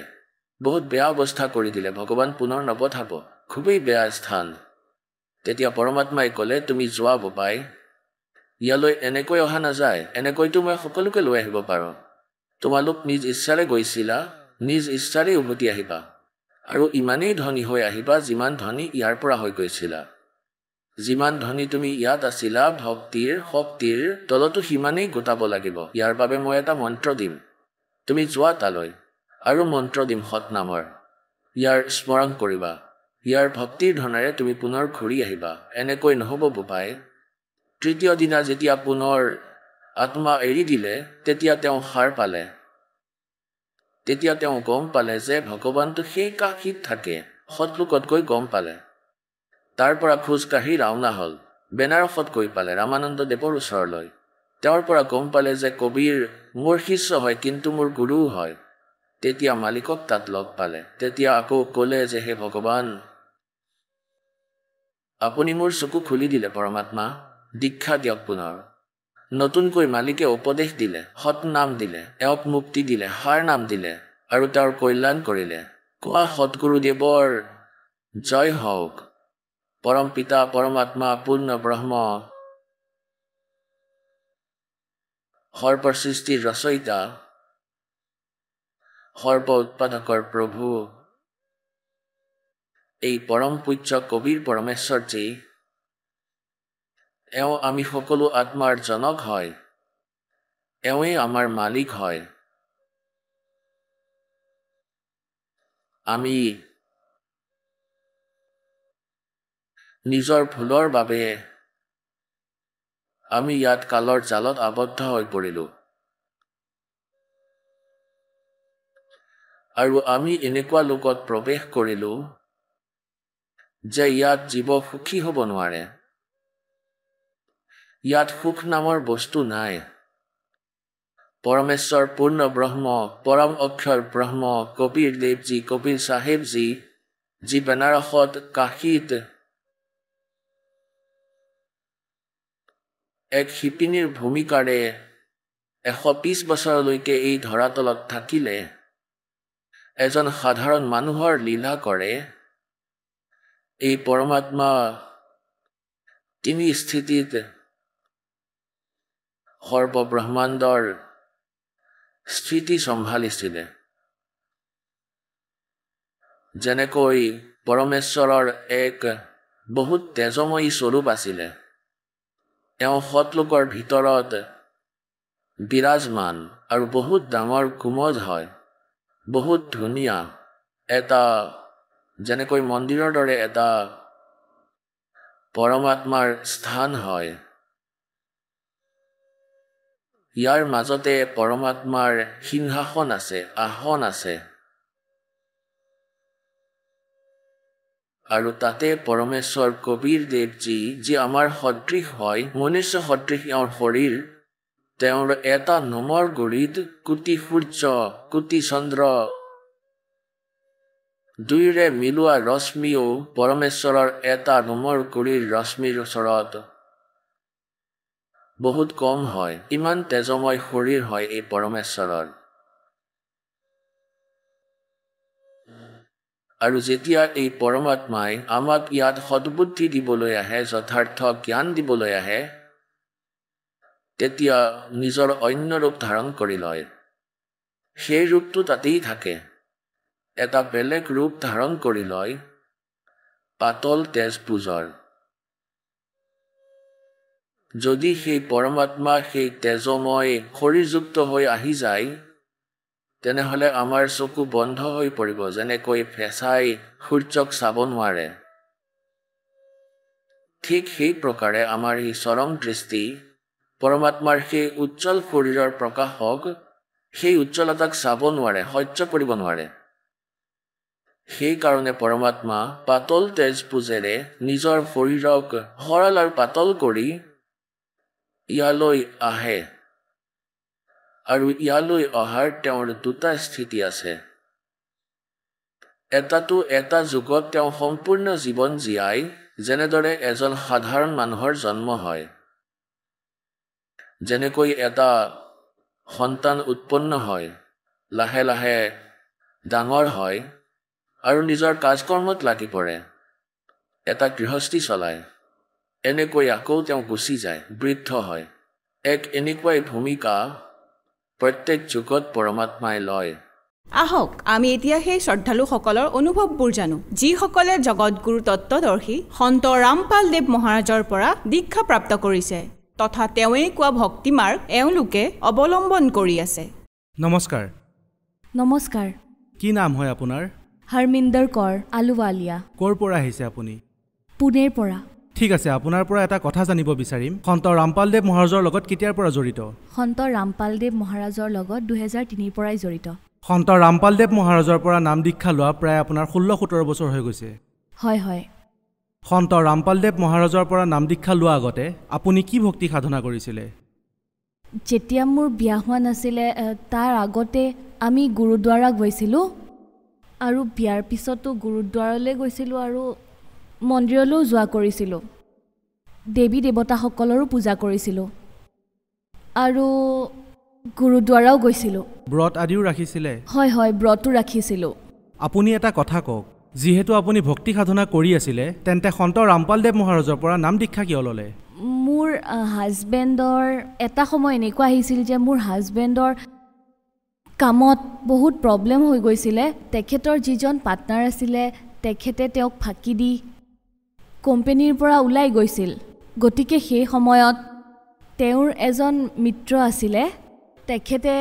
বহুত বেয়া অৱস্থা কৰি দিলে ভগৱান পুনৰ নপঠাব খুবেই বেয়া স্থান তেতিয়া পৰমাত্মাই ক'লে তুমি যোৱা বোপাই ইয়ালৈ এনেকৈ অহা নাযায় এনেকৈতো মই সকলোকে লৈ আহিব পাৰোঁ তোমালোক নিজ ইচ্ছাৰে গৈছিলা নিজ ইচ্ছাৰে উভতি আহিবা আৰু ইমানেই ধনী হৈ আহিবা যিমান ধনী ইয়াৰ পৰা হৈ গৈছিলা যিমান ধনী তুমি ইয়াত আছিলা ভক্তিৰ শক্তিৰ তলতো সিমানেই গোটাব লাগিব ইয়াৰ বাবে মই এটা মন্ত্ৰ দিম তুমি যোৱা তালৈ আৰু মন্ত্ৰ দিম সৎ নামৰ ইয়াৰ স্মৰণ কৰিবা ইয়াৰ ভক্তিৰ ধনেৰে তুমি পুনৰ ঘূৰি আহিবা এনেকৈ নহ'ব বোপাই তৃতীয় দিনা যেতিয়া পুনৰ আত্মা এৰি দিলে তেতিয়া তেওঁ সাৰ পালে তেতিয়া তেওঁ গম পালে যে ভগৱানটো সেই কাশীত থাকে সতলোকত গৈ গম পালে তাৰ পৰা খোজকাঢ়ি ৰাওনা হ'ল বেনাৰসত গৈ পালে ৰামানন্দ দেৱৰ ওচৰলৈ তেওঁৰ পৰা গম পালে যে কবিৰ মোৰ শিষ্য হয় কিন্তু মোৰ গুৰুও হয় তেতিয়া মালিকক তাত লগ পালে তেতিয়া আকৌ ক'লে যে হে ভগৱান আপুনি মোৰ চকু খুলি দিলে পৰমাত্মা দীক্ষা দিয়ক পুনৰ নতুনকৈ মালিকে উপদেশ দিলে সৎ নাম দিলে এওক মুক্তি দিলে সাৰ নাম দিলে আৰু তেওঁৰ কল্যাণ কৰিলে কোৱা সৎগুৰুদেৱৰ জয় হওক পৰম পিতা পৰমাত্মা পূৰ্ণ ব্ৰহ্ম সৰ্ব সৃষ্টিৰ ৰচয়িতা সৰ্ব উৎপাদকৰ প্ৰভু এই পৰম পূজ্য কবিৰ পৰমেশ্বৰজী এওঁ আমি সকলো আত্মাৰ জনক হয় এওঁই আমাৰ মালিক হয় আমি নিজৰ ভুলৰ বাবে আমি ইয়াত কালৰ জালত আবদ্ধ হৈ পৰিলো আৰু আমি এনেকুৱা লোকত প্ৰৱেশ কৰিলো যে ইয়াত জীৱ সুখী হ'ব নোৱাৰে ইয়াত সুখ নামৰ বস্তু নাই পৰমেশ্বৰ পূৰ্ণ ব্ৰহ্ম পৰম অক্ষৰ ব্ৰহ্ম কবিৰ দেৱজী কবিৰ চাহেবজী যি বেনাৰসত কাশীত এক শিপিনীৰ ভূমিকাৰে 120 বছৰলৈকে এই ধৰাতলত থাকিলে এজন সাধাৰণ মানুহৰ লীলা কৰে এই পৰমাত্মা তিনি স্থিতিত সৰ্বব্ৰহ্মাণ্ডৰ স্থিতি চম্ভালিছিলে যেনেকৈ পৰমেশ্বৰৰ এক বহুত তেজময়ী স্বৰূপ আছিলে এওঁ সতলোকৰ ভিতৰত বিৰাজমান আৰু বহুত ডাঙৰ কুমজ হয় বহুত ধুনীয়া এটা যেনেকৈ মন্দিৰৰ দৰে এটা পৰমাত্মাৰ স্থান হয় ইয়াৰ মাজতে পৰমাত্মাৰ সিংহাসন আছে আসন আছে আৰু তাতে পৰমেশ্বৰ কবিৰ দেৱজী যি আমাৰ সদৃশ হয় মনুষ্য সদৃশ এওঁৰ শৰীৰ তেওঁৰ এটা নোমৰ গুৰিত কোটি সূৰ্য কোটি চন্দ্ৰ দুইৰে মিলোৱা ৰশ্মিও পৰমেশ্বৰৰ এটা নোমৰ গুৰিৰ ৰশ্মিৰ ওচৰত বহুত কম হয় ইমান তেজময় শৰীৰ হয় এই পৰমেশ্বৰৰ আৰু যেতিয়া এই পৰমাত্মাই আমাক ইয়াত সদ্বুদ্ধি দিবলৈ আহে যথাৰ্থ জ্ঞান দিবলৈ আহে তেতিয়া নিজৰ অন্য ৰূপ ধাৰণ কৰি লয়। সেই ৰূপটো তাতেই থাকে। এটা বেলেগ ৰূপ ধাৰণ কৰি লয় পাতল তেজপুজৰ। যদি সেই পৰমাত্মা সেই তেজময় শৰীৰযুক্ত হৈ আহি যায়, তেনেহ'লে আমাৰ চকু বন্ধ হৈ পৰিব, যেনেকৈ ফেঁচাই সূৰ্যক চাব নোৱাৰে। ঠিক সেই প্ৰকাৰে আমাৰ এই চৰম দৃষ্টি পৰমাত্মাৰ সেই উজ্জ্বল শৰীৰৰ প্ৰকাশক সেই উজ্জ্বলতাক চাব নোৱাৰে, সহ্য কৰিব নোৱাৰে। সেইকাৰণে পৰমাত্মা পাতল তেজপুজেৰে নিজৰ শৰীৰক সৰল আৰু পাতল কৰি ইয়ালৈ আহে। আৰু ইয়ালৈ অহাৰ তেওঁৰ দুটা স্থিতি আছে। এটাটো এটা যুগত তেওঁ সম্পূৰ্ণ জীৱন জীয়াই যেনেদৰে এজন সাধাৰণ মানুহৰ জন্ম হয়, যেনেকৈ এটা সন্তান উৎপন্ন হয়, লাহে লাহে ডাঙৰ হয় আৰু নিজৰ কাজকৰ্মত লাগি পৰে, এটা গৃহস্থী চলায়, এনেকৈ আকৌ তেওঁ গুচি যায়, বৃদ্ধ হয়। এক এনেকুৱাই ভূমিকা প্ৰত্যেক যুগত পৰমাত্মাই লয়। আহক আমি এতিয়া সেই শ্ৰদ্ধালুসকলৰ অনুভৱবোৰ জানো, যিসকলে জগতগুৰু তত্ত্বদৰ্শী সন্ত ৰামপাল দেৱ মহাৰাজৰ পৰা দীক্ষা প্ৰাপ্ত কৰিছে তথা তেওঁৱেই কোৱা ভক্তি মাৰ্গ এওঁলোকে অৱলম্বন কৰি আছে। নমস্কাৰ। নমস্কাৰ। কি নাম হয় আপোনাৰ? হৰমিন্দৰ কৌৰ আলুৱালিয়া। ক'ৰ পৰা আহিছে আপুনি? পুনেৰ পৰা। ঠিক আছে, আপোনাৰ পৰা এটা কথা জানিব বিচাৰিম, সন্ত ৰামপাল দেৱ মহাৰাজৰ লগত কেতিয়াৰ পৰা জড়িত? সন্ত ৰামপাল দেৱ মহাৰাজৰ লগত 2003 পৰাই জড়িত। সন্ত ৰামপাল দেৱ মহাৰাজৰ পৰা নাম দীক্ষা লোৱা প্ৰায় আপোনাৰ 16-17 বছৰ হৈ গৈছে। হয় হয়। সন্ত ৰামপাল দেৱ মহাৰাজৰ পৰা নাম দীক্ষা লোৱা আগতে আপুনি কি ভক্তি সাধনা কৰিছিলে? যেতিয়া মোৰ বিয়া হোৱা নাছিলে তাৰ আগতে আমি গুৰুদ্বাৰা গৈছিলোঁ, আৰু বিয়াৰ পিছতো গুৰুদ্বাৰলৈ গৈছিলোঁ আৰু মন্দিৰলৈও যোৱা কৰিছিলোঁ। দেৱী দেৱতাসকলৰো পূজা কৰিছিলোঁ আৰু গুৰুদ্বাৰাও গৈছিলোঁ। ব্ৰত আদিও ৰাখিছিলে? হয় হয়, ব্ৰতো ৰাখিছিলোঁ। আপুনি এটা কথা কওক, যিহেতু আপুনি ভক্তি সাধনা কৰি আছিলে, তেন্তে সন্ত ৰামপাল দেৱ মহাৰাজৰ পৰা নাম দীক্ষা কিয় ল'লে? মোৰ হাজবেণ্ডৰ এটা সময় এনেকুৱা আহিছিল যে মোৰ হাজবেণ্ডৰ কামত বহুত প্ৰব্লেম হৈ গৈছিলে। তেখেতৰ যিজন পাৰ্টনাৰ আছিলে তেখেতে তেওঁক ফাঁকি দি কোম্পানীৰ পৰা ওলাই গৈছিল। গতিকে সেই সময়ত তেওঁৰ এজন মিত্ৰ আছিলে, তেখেতে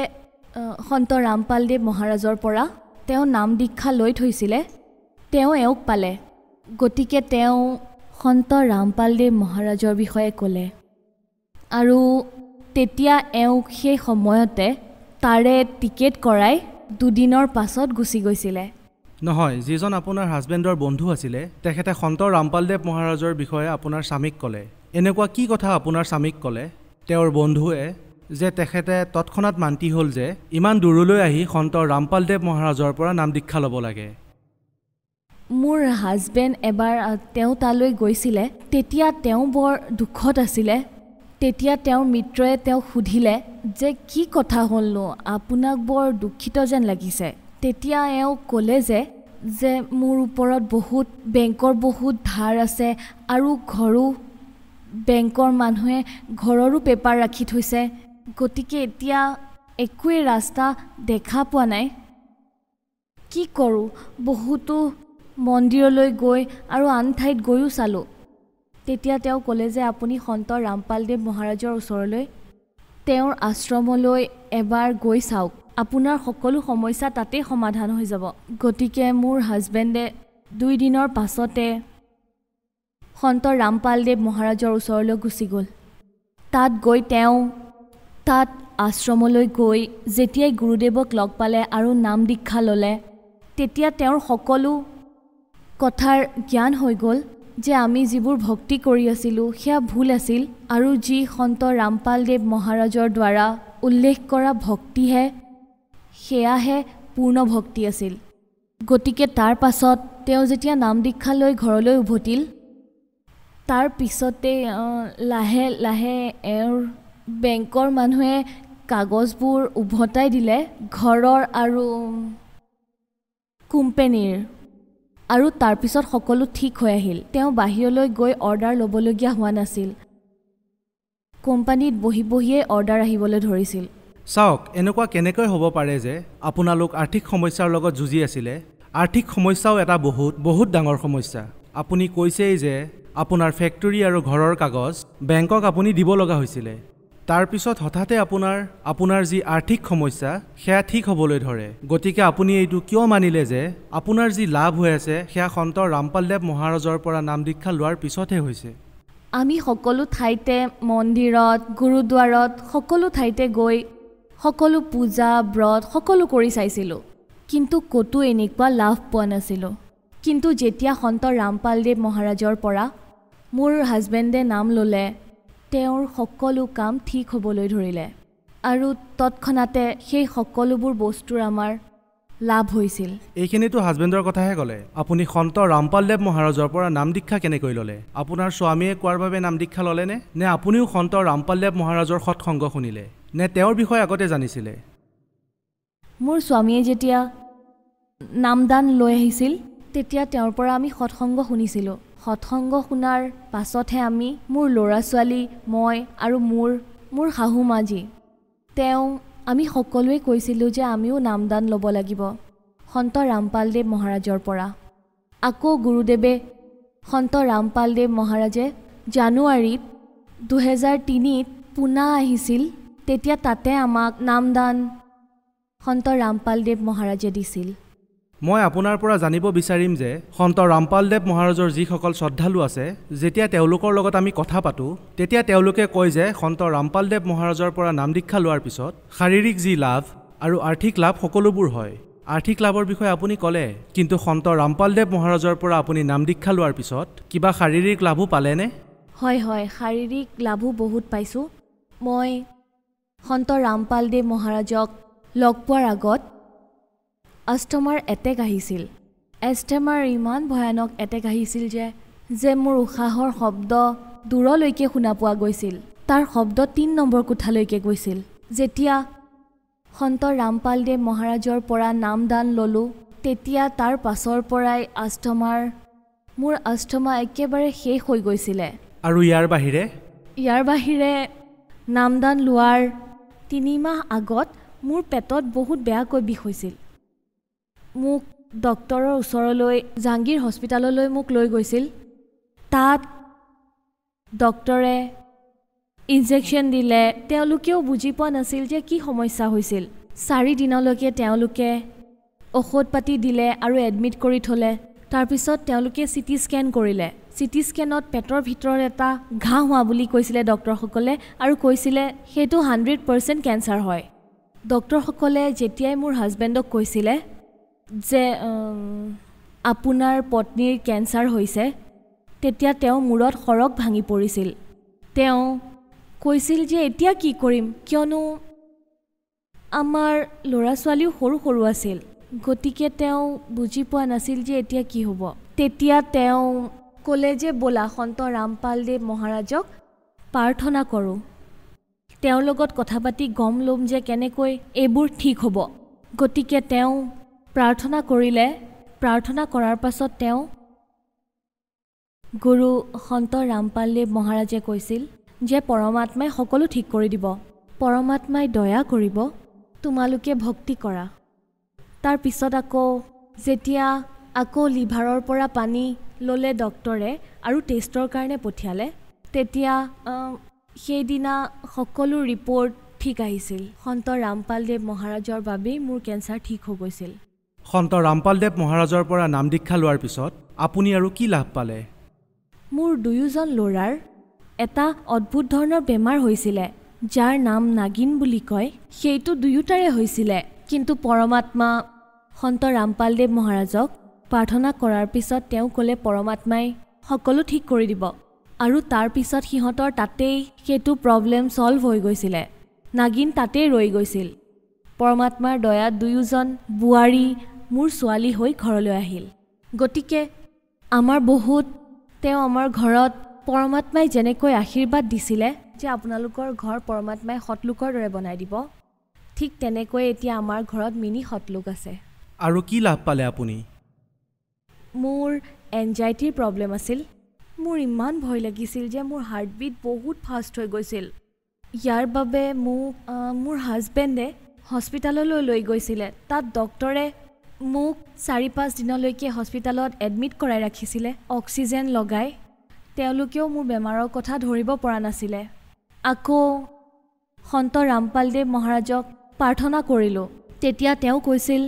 সন্ত ৰামপাল দেৱ মহাৰাজৰ পৰা তেওঁ নাম দীক্ষা লৈ থৈছিলে। তেওঁ এওঁক পালে, গতিকে তেওঁ সন্ত ৰামপাল দেৱ মহাৰাজৰ বিষয়ে ক'লে আৰু তেতিয়া এওঁক সেই সময়তে তাৰে টিকেট কৰাই 2 দিনৰ পাছত গুচি গৈছিলে। নহয়, যিজন আপোনাৰ হাজবেণ্ডৰ বন্ধু আছিলে তেখেতে সন্ত ৰামপাল দেৱ মহাৰাজৰ বিষয়ে আপোনাৰ স্বামীক ক'লে। এনেকুৱা কি কথা আপোনাৰ স্বামীক ক'লে তেওঁৰ বন্ধুৱে যে তেখেতে তৎক্ষণাত মান্তি হ'ল যে ইমান দূৰলৈ আহি সন্ত ৰামপাল দেৱ মহাৰাজৰ পৰা নাম দীক্ষা ল'ব লাগে? মোৰ হাজবেণ্ড এবাৰ তেওঁ তালৈ গৈছিলে, তেতিয়া তেওঁ বৰ দুখত আছিলে। তেতিয়া তেওঁৰ মিত্ৰই তেওঁক সুধিলে যে কি কথা হ'লনো, আপোনাক বৰ দুখিত যেন লাগিছে। তেতিয়া এওঁ ক'লে যে মোৰ ওপৰত বেংকৰ বহুত ধাৰ আছে আৰু ঘৰো বেংকৰ মানুহে ঘৰৰো পেপাৰ ৰাখি থৈছে, গতিকে এতিয়া একোৱেই ৰাস্তা দেখা পোৱা নাই। কি কৰোঁ, বহুতো মন্দিৰলৈ গৈ আৰু আন ঠাইত গৈও চালোঁ। তেতিয়া তেওঁ ক'লে যে আপুনি সন্ত ৰামপাল দেৱ মহাৰাজৰ ওচৰলৈ, তেওঁৰ আশ্ৰমলৈ এবাৰ গৈ চাওক, আপোনাৰ সকলো সমস্যা তাতেই সমাধান হৈ যাব। গতিকে মোৰ হাজবেণ্ডে 2 দিনৰ পাছতে সন্ত ৰামপাল দেৱ মহাৰাজৰ ওচৰলৈ গুচি গ'ল। তাত গৈ তেওঁ আশ্ৰমলৈ গৈ যেতিয়াই গুৰুদেৱক লগ পালে আৰু নাম দীক্ষা ল'লে, তেতিয়া তেওঁৰ সকলো কথাৰ জ্ঞান হৈ গ'ল যে আমি যিবোৰ ভক্তি কৰি আছিলোঁ সেয়া ভুল আছিল, আৰু যি সন্ত ৰামপাল দেৱ মহাৰাজৰ দ্বাৰা উল্লেখ কৰা ভক্তিহে সেয়াহে পূৰ্ণ ভক্তি আছিল। গতিকে তাৰ পাছত তেওঁ যেতিয়া নাম দীক্ষা লৈ ঘৰলৈ উভতিল, তাৰ পিছতে লাহে লাহে এওঁৰ বেংকৰ মানুহে কাগজবোৰ উভতাই দিলে ঘৰৰ আৰু কোম্পানীৰ, আৰু তাৰপিছত সকলো ঠিক হৈ আহিল। তেওঁ বাহিৰলৈ গৈ অৰ্ডাৰ ল'বলগীয়া হোৱা নাছিল। কোম্পানীত বহি বহিয়ে অৰ্ডাৰ আহিবলৈ ধৰিছিল। চাওক, এনেকুৱা কেনেকৈ হ'ব পাৰে যে আপোনালোক আৰ্থিক সমস্যাৰ লগত যুঁজি আছিলে? আৰ্থিক সমস্যাও এটা বহুত ডাঙৰ সমস্যা। আপুনি কৈছেই যে আপোনাৰ ফেক্টৰী আৰু ঘৰৰ কাগজ বেংকক আপুনি দিব লগা হৈছিলে। তাৰপিছত হঠাতে আপোনাৰ যি আৰ্থিক সমস্যা সেয়া ঠিক হ'বলৈ ধৰে। গতিকে আপুনি এইটো কিয় মানিলে যে আপোনাৰ যি লাভ হৈ আছে সেয়া সন্ত ৰামপালদেৱ মহাৰাজৰ পৰা নাম দীক্ষা লোৱাৰ পিছতহে হৈছে? আমি সকলো ঠাইতে, মন্দিৰত, গুৰুদ্বাৰত, সকলো ঠাইতে গৈ সকলো পূজা ব্ৰত সকলো কৰি চাইছিলোঁ, কিন্তু ক'তো এনেকুৱা লাভ পোৱা নাছিলোঁ। কিন্তু যেতিয়া সন্ত ৰামপালদেৱ মহাৰাজৰ পৰা মোৰ হাজবেণ্ডে নাম ল'লে, তেওঁৰ সকলো কাম ঠিক হ'বলৈ ধৰিলে আৰু তৎক্ষণাতে সেই সকলোবোৰ বস্তুৰ আমাৰ লাভ হৈছিল। এইখিনিতো হাজবেণ্ডৰ কথাহে ক'লে। আপুনি সন্ত ৰামপালদেৱ মহাৰাজৰ পৰা নাম দীক্ষা কেনেকৈ ল'লে? আপোনাৰ স্বামীয়ে কোৱাৰ বাবে নাম দীক্ষা ল'লেনে? নে আপুনিও সন্ত ৰামপালদেৱ মহাৰাজৰ সৎসংগ শুনিলে? নে তেওঁৰ বিষয়ে আগতে জানিছিলে? মোৰ স্বামীয়ে যেতিয়া নামদান লৈ আহিছিল তেতিয়া তেওঁৰ পৰা আমি সৎসংগ শুনিছিলোঁ। সৎসংগ শুনাৰ পাছতহে মোৰ ল'ৰা ছোৱালী, মই আৰু মোৰ শাহু মাজি আমি সকলোৱে কৈছিলোঁ যে আমিও নামদান ল'ব লাগিব সন্ত ৰামপালদেৱ মহাৰাজৰ পৰা। আকৌ গুৰুদেৱে সন্ত ৰামপালদেৱ মহাৰাজে জানুৱাৰীত 2003 পুনা আহিছিল, তেতিয়া তাতে আমাক নামদান সন্ত ৰামপালদেৱ মহাৰাজে দিছিল। মই আপোনাৰ পৰা জানিব বিচাৰিম যে সন্ত ৰামপালদেৱ মহাৰাজৰ যিসকল শ্ৰদ্ধালু আছে, যেতিয়া তেওঁলোকৰ লগত আমি কথা পাতোঁ তেতিয়া তেওঁলোকে কয় যে সন্ত ৰামপালদেৱ মহাৰাজৰ পৰা নাম দীক্ষা লোৱাৰ পিছত শাৰীৰিক যি লাভ আৰু আৰ্থিক লাভ সকলোবোৰ হয়। আৰ্থিক লাভৰ বিষয়ে আপুনি ক'লে, কিন্তু সন্ত ৰামপালদেৱ মহাৰাজৰ পৰা আপুনি নাম দীক্ষা লোৱাৰ পিছত কিবা শাৰীৰিক লাভো পালেনে? হয়, শাৰীৰিক লাভো বহুত পাইছোঁ। মই সন্ত ৰামপালদেৱ মহাৰাজক লগ পোৱাৰ আগত এষ্টেমাৰ এটেক আহিছিল। এষ্টেমাৰ ইমান ভয়ানক এটেক আহিছিল যে মোৰ উশাহৰ শব্দ দূৰলৈকে শুনা পোৱা গৈছিল। তাৰ শব্দ 3 নম্বৰ কোঠালৈকে গৈছিল। যেতিয়া সন্ত ৰামপালদেৱ মহাৰাজৰ পৰা নামদান ল'লোঁ, তেতিয়া তাৰ পাছৰ পৰাই মোৰ আষ্ঠমা একেবাৰে শেষ হৈ গৈছিলে। আৰু ইয়াৰ বাহিৰে নামদান লোৱাৰ 3 মাহ আগত মোৰ পেটত বহুত বেয়াকৈ বিষ হৈছিল। মোক ডক্তৰৰ ওচৰলৈ জাহাংগীৰ হস্পিটাললৈ মোক লৈ গৈছিল। তাত ডক্তৰে ইনজেকশ্যন দিলে। তেওঁলোকেও বুজি পোৱা নাছিল যে কি সমস্যা হৈছিল। 4 দিনলৈকে তেওঁলোকে ঔষধ পাতি দিলে আৰু এডমিট কৰি থ'লে। তাৰপিছত তেওঁলোকে চিটি স্কেন কৰিলে। চিটি স্কেনত পেটৰ ভিতৰত এটা ঘাঁহ হোৱা বুলি কৈছিলে ডক্তৰসকলে, আৰু কৈছিলে সেইটো 100% কেঞ্চাৰ হয়। ডক্তৰসকলে যেতিয়াই মোৰ হাজবেণ্ডক কৈছিলে যে আপোনাৰ পত্নীৰ কেঞ্চাৰ হৈছে, তেতিয়া তেওঁ মূৰত খৰক ভাঙি পৰিছিল। তেওঁ কৈছিল যে এতিয়া কি কৰিম, কিয়নো আমাৰ ল'ৰা ছোৱালীও সৰু আছিল। গতিকে তেওঁ বুজি পোৱা নাছিল যে এতিয়া কি হ'ব। তেতিয়া তেওঁ ক'লে যে ব'লা সন্ত ৰামপালদেৱ মহাৰাজক প্ৰাৰ্থনা কৰোঁ, তেওঁৰ লগত কথা পাতি গম ল'ম যে কেনেকৈ এইবোৰ ঠিক হ'ব। গতিকে তেওঁ প্ৰাৰ্থনা কৰিলে। প্ৰাৰ্থনা কৰাৰ পাছত তেওঁ গুৰু সন্ত ৰামপালদেৱ মহাৰাজে কৈছিল যে পৰমাত্মাই সকলো ঠিক কৰি দিব, পৰমাত্মাই দয়া কৰিব, তোমালোকে ভক্তি কৰা। তাৰ পিছত যেতিয়া লিভাৰৰ পৰা পানী ল'লে ডক্তৰে আৰু টেষ্টৰ কাৰণে পঠিয়ালে, তেতিয়া সেইদিনা সকলো ৰিপৰ্ট ঠিক আহিছিল। সন্ত ৰামপালদেৱ মহাৰাজৰ বাবেই মোৰ কেঞ্চাৰ ঠিক হৈ গৈছিল। সন্ত ৰামপালদেৱ মহাৰাজৰ পৰা নাম দীক্ষা লোৱাৰ পিছত আপুনি আৰু কি লাভ পালে? মোৰ 2জন ল'ৰাৰ এটা অদ্ভুত ধৰণৰ বেমাৰ হৈছিলে, যাৰ নাম নাগিন বুলি কয়। সেইটো দুয়োটাৰে হৈছিলে, কিন্তু পৰমাত্মা সন্ত ৰামপালদেৱ মহাৰাজক প্ৰাৰ্থনা কৰাৰ পিছত তেওঁ ক'লে পৰমাত্মাই সকলো ঠিক কৰি দিব, আৰু তাৰ পিছত সিহঁতৰ তাতেই সেইটো প্ৰব্লেম ছল্ভ হৈ গৈছিলে। নাগিন তাতেই ৰৈ গৈছিল। পৰমাত্মাৰ দয়াত 2জন বোৱাৰী মোৰ ছোৱালী হৈ ঘৰলৈ আহিল। গতিকে তেওঁ আমাৰ ঘৰত পৰমাত্মাই যেনেকৈ আশীৰ্বাদ দিছিলে যে আপোনালোকৰ ঘৰ পৰমাত্মাই সৎলোকৰ দৰে বনাই দিব, ঠিক তেনেকৈ এতিয়া আমাৰ ঘৰত মিনি সৎলোক আছে। আৰু কি লাভ পালে আপুনি? মোৰ এনজাইটিৰ প্ৰব্লেম আছিল। মোৰ ইমান ভয় লাগিছিল যে মোৰ হাৰ্টবিট বহুত ফাষ্ট হৈ গৈছিল। ইয়াৰ বাবে মোৰ হাজবেণ্ডে হস্পিটাললৈ লৈ গৈছিলে। তাত ডক্টৰে মোক 4-5 দিনলৈকে হস্পিটালত এডমিট কৰাই ৰাখিছিলে অক্সিজেন লগাই। তেওঁলোকেও মোৰ বেমাৰৰ কথা ধৰিব পৰা নাছিলে। আকৌ সন্ত ৰামপালদেৱ মহাৰাজক প্ৰাৰ্থনা কৰিলোঁ। তেতিয়া তেওঁ কৈছিল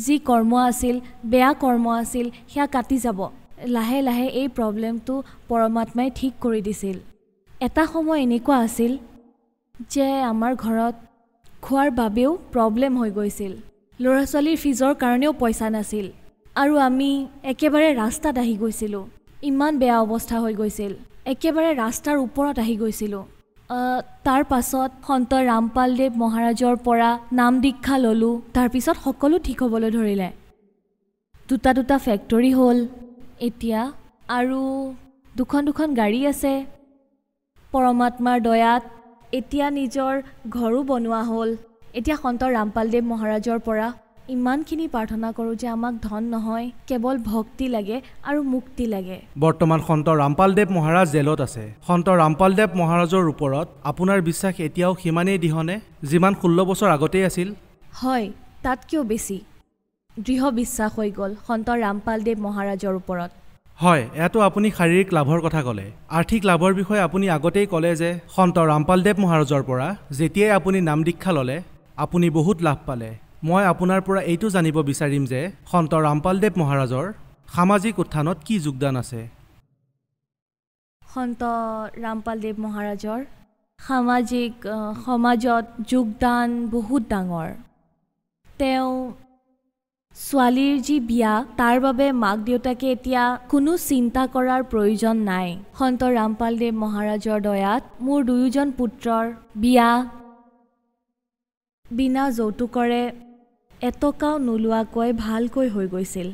যি কৰ্ম আছিল, বেয়া কৰ্ম আছিল, সেয়া কাটি যাব। লাহে লাহে এই প্ৰব্লেমটো পৰমাত্মাই ঠিক কৰি দিছিল। এটা সময় এনেকুৱা আছিল যে আমাৰ ঘৰত খোৱাৰ বাবেও প্ৰব্লেম হৈ গৈছিল। ল'ৰা ছোৱালীৰ ফিজৰ কাৰণেও পইচা নাছিল আৰু আমি একেবাৰে ৰাস্তাত আহি গৈছিলোঁ। ইমান বেয়া অৱস্থা হৈ গৈছিল, একেবাৰে ৰাস্তাৰ ওপৰত আহি গৈছিলোঁ। তাৰ পাছত সন্ত ৰামপালদেৱ মহাৰাজৰ পৰা নাম দীক্ষা ল'লোঁ। তাৰপিছত সকলো ঠিক হ'বলৈ ধৰিলে। দুটা ফেক্টৰী হ'ল এতিয়া, আৰু দুখন গাড়ী আছে। পৰমাত্মাৰ দয়াত এতিয়া নিজৰ ঘৰো বনোৱা হ'ল। এতিয়া সন্ত ৰামপালদেৱ মহাৰাজৰ পৰা ইমানখিনি প্ৰাৰ্থনা কৰোঁ যে আমাক ধন নহয়, কেৱল ভক্তি লাগে আৰু মুক্তি লাগে। বৰ্তমান সন্ত ৰামপালদেৱ মহাৰাজ জেলত আছে। সন্ত ৰামপালদেৱ মহাৰাজৰ ওপৰত আপোনাৰ বিশ্বাস এতিয়াও সিমানেই দৃঢ়নে যিমান 16 বছৰ আগতেই আছিল? হয়, তাতকৈও বেছি দৃঢ় বিশ্বাস হৈ গ'ল সন্ত ৰামপালদেৱ মহাৰাজৰ ওপৰত। হয়, এয়াতো আপুনি শাৰীৰিক লাভৰ কথা ক'লে। আৰ্থিক লাভৰ বিষয়ে আপুনি আগতেই ক'লে যে সন্ত ৰামপালদেৱ মহাৰাজৰ পৰা যেতিয়াই আপুনি নাম দীক্ষা ল'লে আপুনি বহুত লাভ পালে। মই আপোনাৰ পৰা এইটো জানিব বিচাৰিম যে সন্ত ৰামপালদেৱ মহাৰাজৰ সামাজিক উত্থানত কি যোগদান আছে? সন্ত ৰামপালদেৱ মহাৰাজৰ সমাজত যোগদান বহুত ডাঙৰ। তেওঁ ছোৱালীৰ যি বিয়া, তাৰ বাবে মাক দেউতাকে এতিয়া কোনো চিন্তা কৰাৰ প্ৰয়োজন নাই। সন্ত ৰামপালদেৱ মহাৰাজৰ দয়াত মোৰ 2জন পুত্ৰৰ বিয়া বিনা যৌতুকৰে এটকাও নোলোৱাকৈ ভালকৈ হৈ গৈছিল।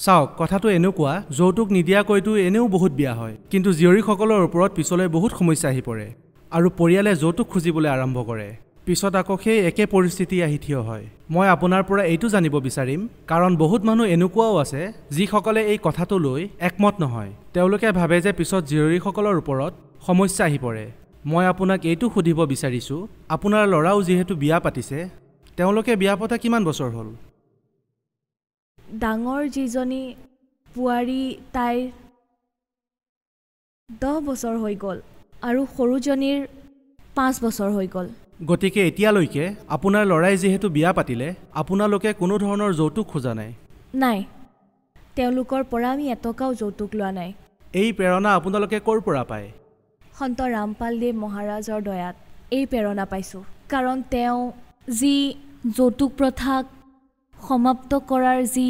চাওক, কথাটো এনেকুৱা, যৌতুক নিদিয়াকৈতো এনেও বহুত বিয়া হয়, কিন্তু জীয়ৰীসকলৰ ওপৰত পিছলৈ বহুত সমস্যা আহি পৰে আৰু পৰিয়ালে যৌতুক খুজিবলৈ আৰম্ভ কৰে। পিছত আকৌ সেই একে পৰিস্থিতি আহি থিয় হয়। মই আপোনাৰ পৰা এইটো জানিব বিচাৰিম, কাৰণ বহুত মানুহ এনেকুৱাও আছে যিসকলে এই কথাটো লৈ একমত নহয়। তেওঁলোকে ভাবে যে পিছত জীয়ৰীসকলৰ ওপৰত সমস্যা আহি পৰে। মই আপোনাক এইটো সুধিব বিচাৰিছোঁ, আপোনাৰ ল'ৰাও যিহেতু বিয়া পাতিছে, তেওঁলোকে বিয়া পতা কিমান বছৰ হ'ল? ডাঙৰ যিজনী বোৱাৰী তাইৰ 10 বছৰ হৈ গ'ল আৰু সৰুজনীৰ 5 বছৰ হৈ গ'ল। গতিকে এতিয়ালৈকে আপোনাৰ ল'ৰাই যিহেতু বিয়া পাতিলে, আপোনালোকে কোনো ধৰণৰ যৌতুক খোজা নাই? নাই, তেওঁলোকৰ পৰা আমি এটকাও যৌতুক লোৱা নাই। এই প্ৰেৰণা আপোনালোকে ক'ৰ পৰা পায়? সন্ত ৰামপালদেৱ মহাৰাজৰ দয়াত এই প্ৰেৰণা পাইছোঁ। কাৰণ তেওঁ যি যৌতুক প্ৰথাক সমাপ্ত কৰাৰ যি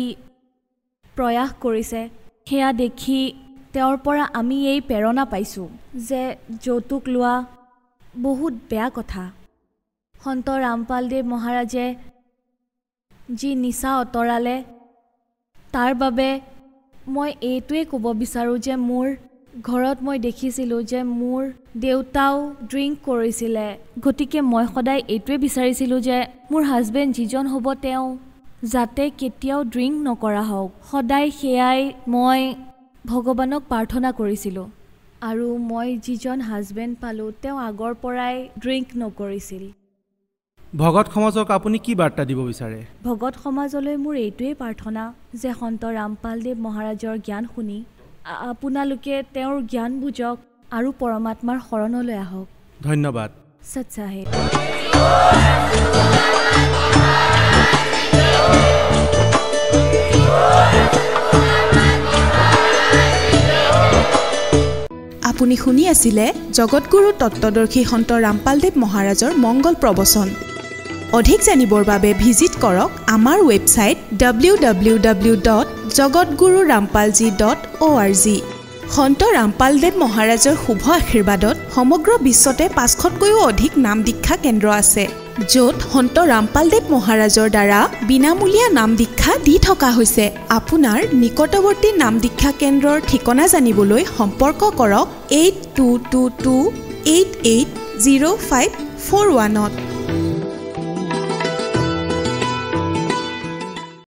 প্ৰয়াস কৰিছে, সেয়া দেখি তেওঁৰ পৰা আমি এই প্ৰেৰণা পাইছোঁ যে যৌতুক লোৱা বহুত বেয়া কথা। সন্ত ৰামপালদেৱ মহাৰাজে যি নিচা আঁতৰালে, তাৰ বাবে মই এইটোৱে ক'ব বিচাৰোঁ যে মোৰ ঘৰত মই দেখিছিলোঁ যে মোৰ দেউতাও ড্ৰিংক কৰিছিলে। গতিকে মই সদায় এইটোৱে বিচাৰিছিলোঁ যে মোৰ হাজবেণ্ড যিজন হ'ব তেওঁ যাতে কেতিয়াও ড্ৰিংক নকৰা হওক। সদায় সেয়াই মই ভগৱানক প্ৰাৰ্থনা কৰিছিলোঁ। আৰু মই যিজন হাজবেণ্ড পালোঁ তেওঁ আগৰ পৰাই ড্ৰিংক নকৰিছিল। ভগত সমাজক আপুনি কি বাৰ্তা দিব বিচাৰে? ভগত সমাজলৈ মোৰ এইটোৱেই প্ৰাৰ্থনা যে সন্ত ৰামপালদেৱ মহাৰাজৰ জ্ঞান শুনি আপোনালোকে তেওঁৰ জ্ঞান বুজক আৰু পৰমাত্মাৰ শৰণলৈ আহক। ধন্যবাদ। সৎ চাহেব। আপুনি শুনি আছিলে জগতগুৰু তত্ত্বদৰ্শী সন্ত ৰামপালদেৱ মহাৰাজৰ মংগল প্ৰবচন। অধিক জানিবৰ বাবে ভিজিট কৰক আমাৰ ৱেবছাইট www.jagatgururampalji.org। সন্ত ৰামপালদেৱ মহাৰাজৰ শুভ আশীৰ্বাদত সমগ্ৰ বিশ্বতে 500তকৈও অধিক নাম দীক্ষা কেন্দ্ৰ আছে, য'ত সন্ত ৰামপালদেৱ মহাৰাজৰ দ্বাৰা বিনামূলীয়া নাম দীক্ষা দি থকা হৈছে। আপোনাৰ নিকটৱৰ্তী নাম দীক্ষা কেন্দ্ৰৰ ঠিকনা জানিবলৈ সম্পৰ্ক কৰক 8222880541।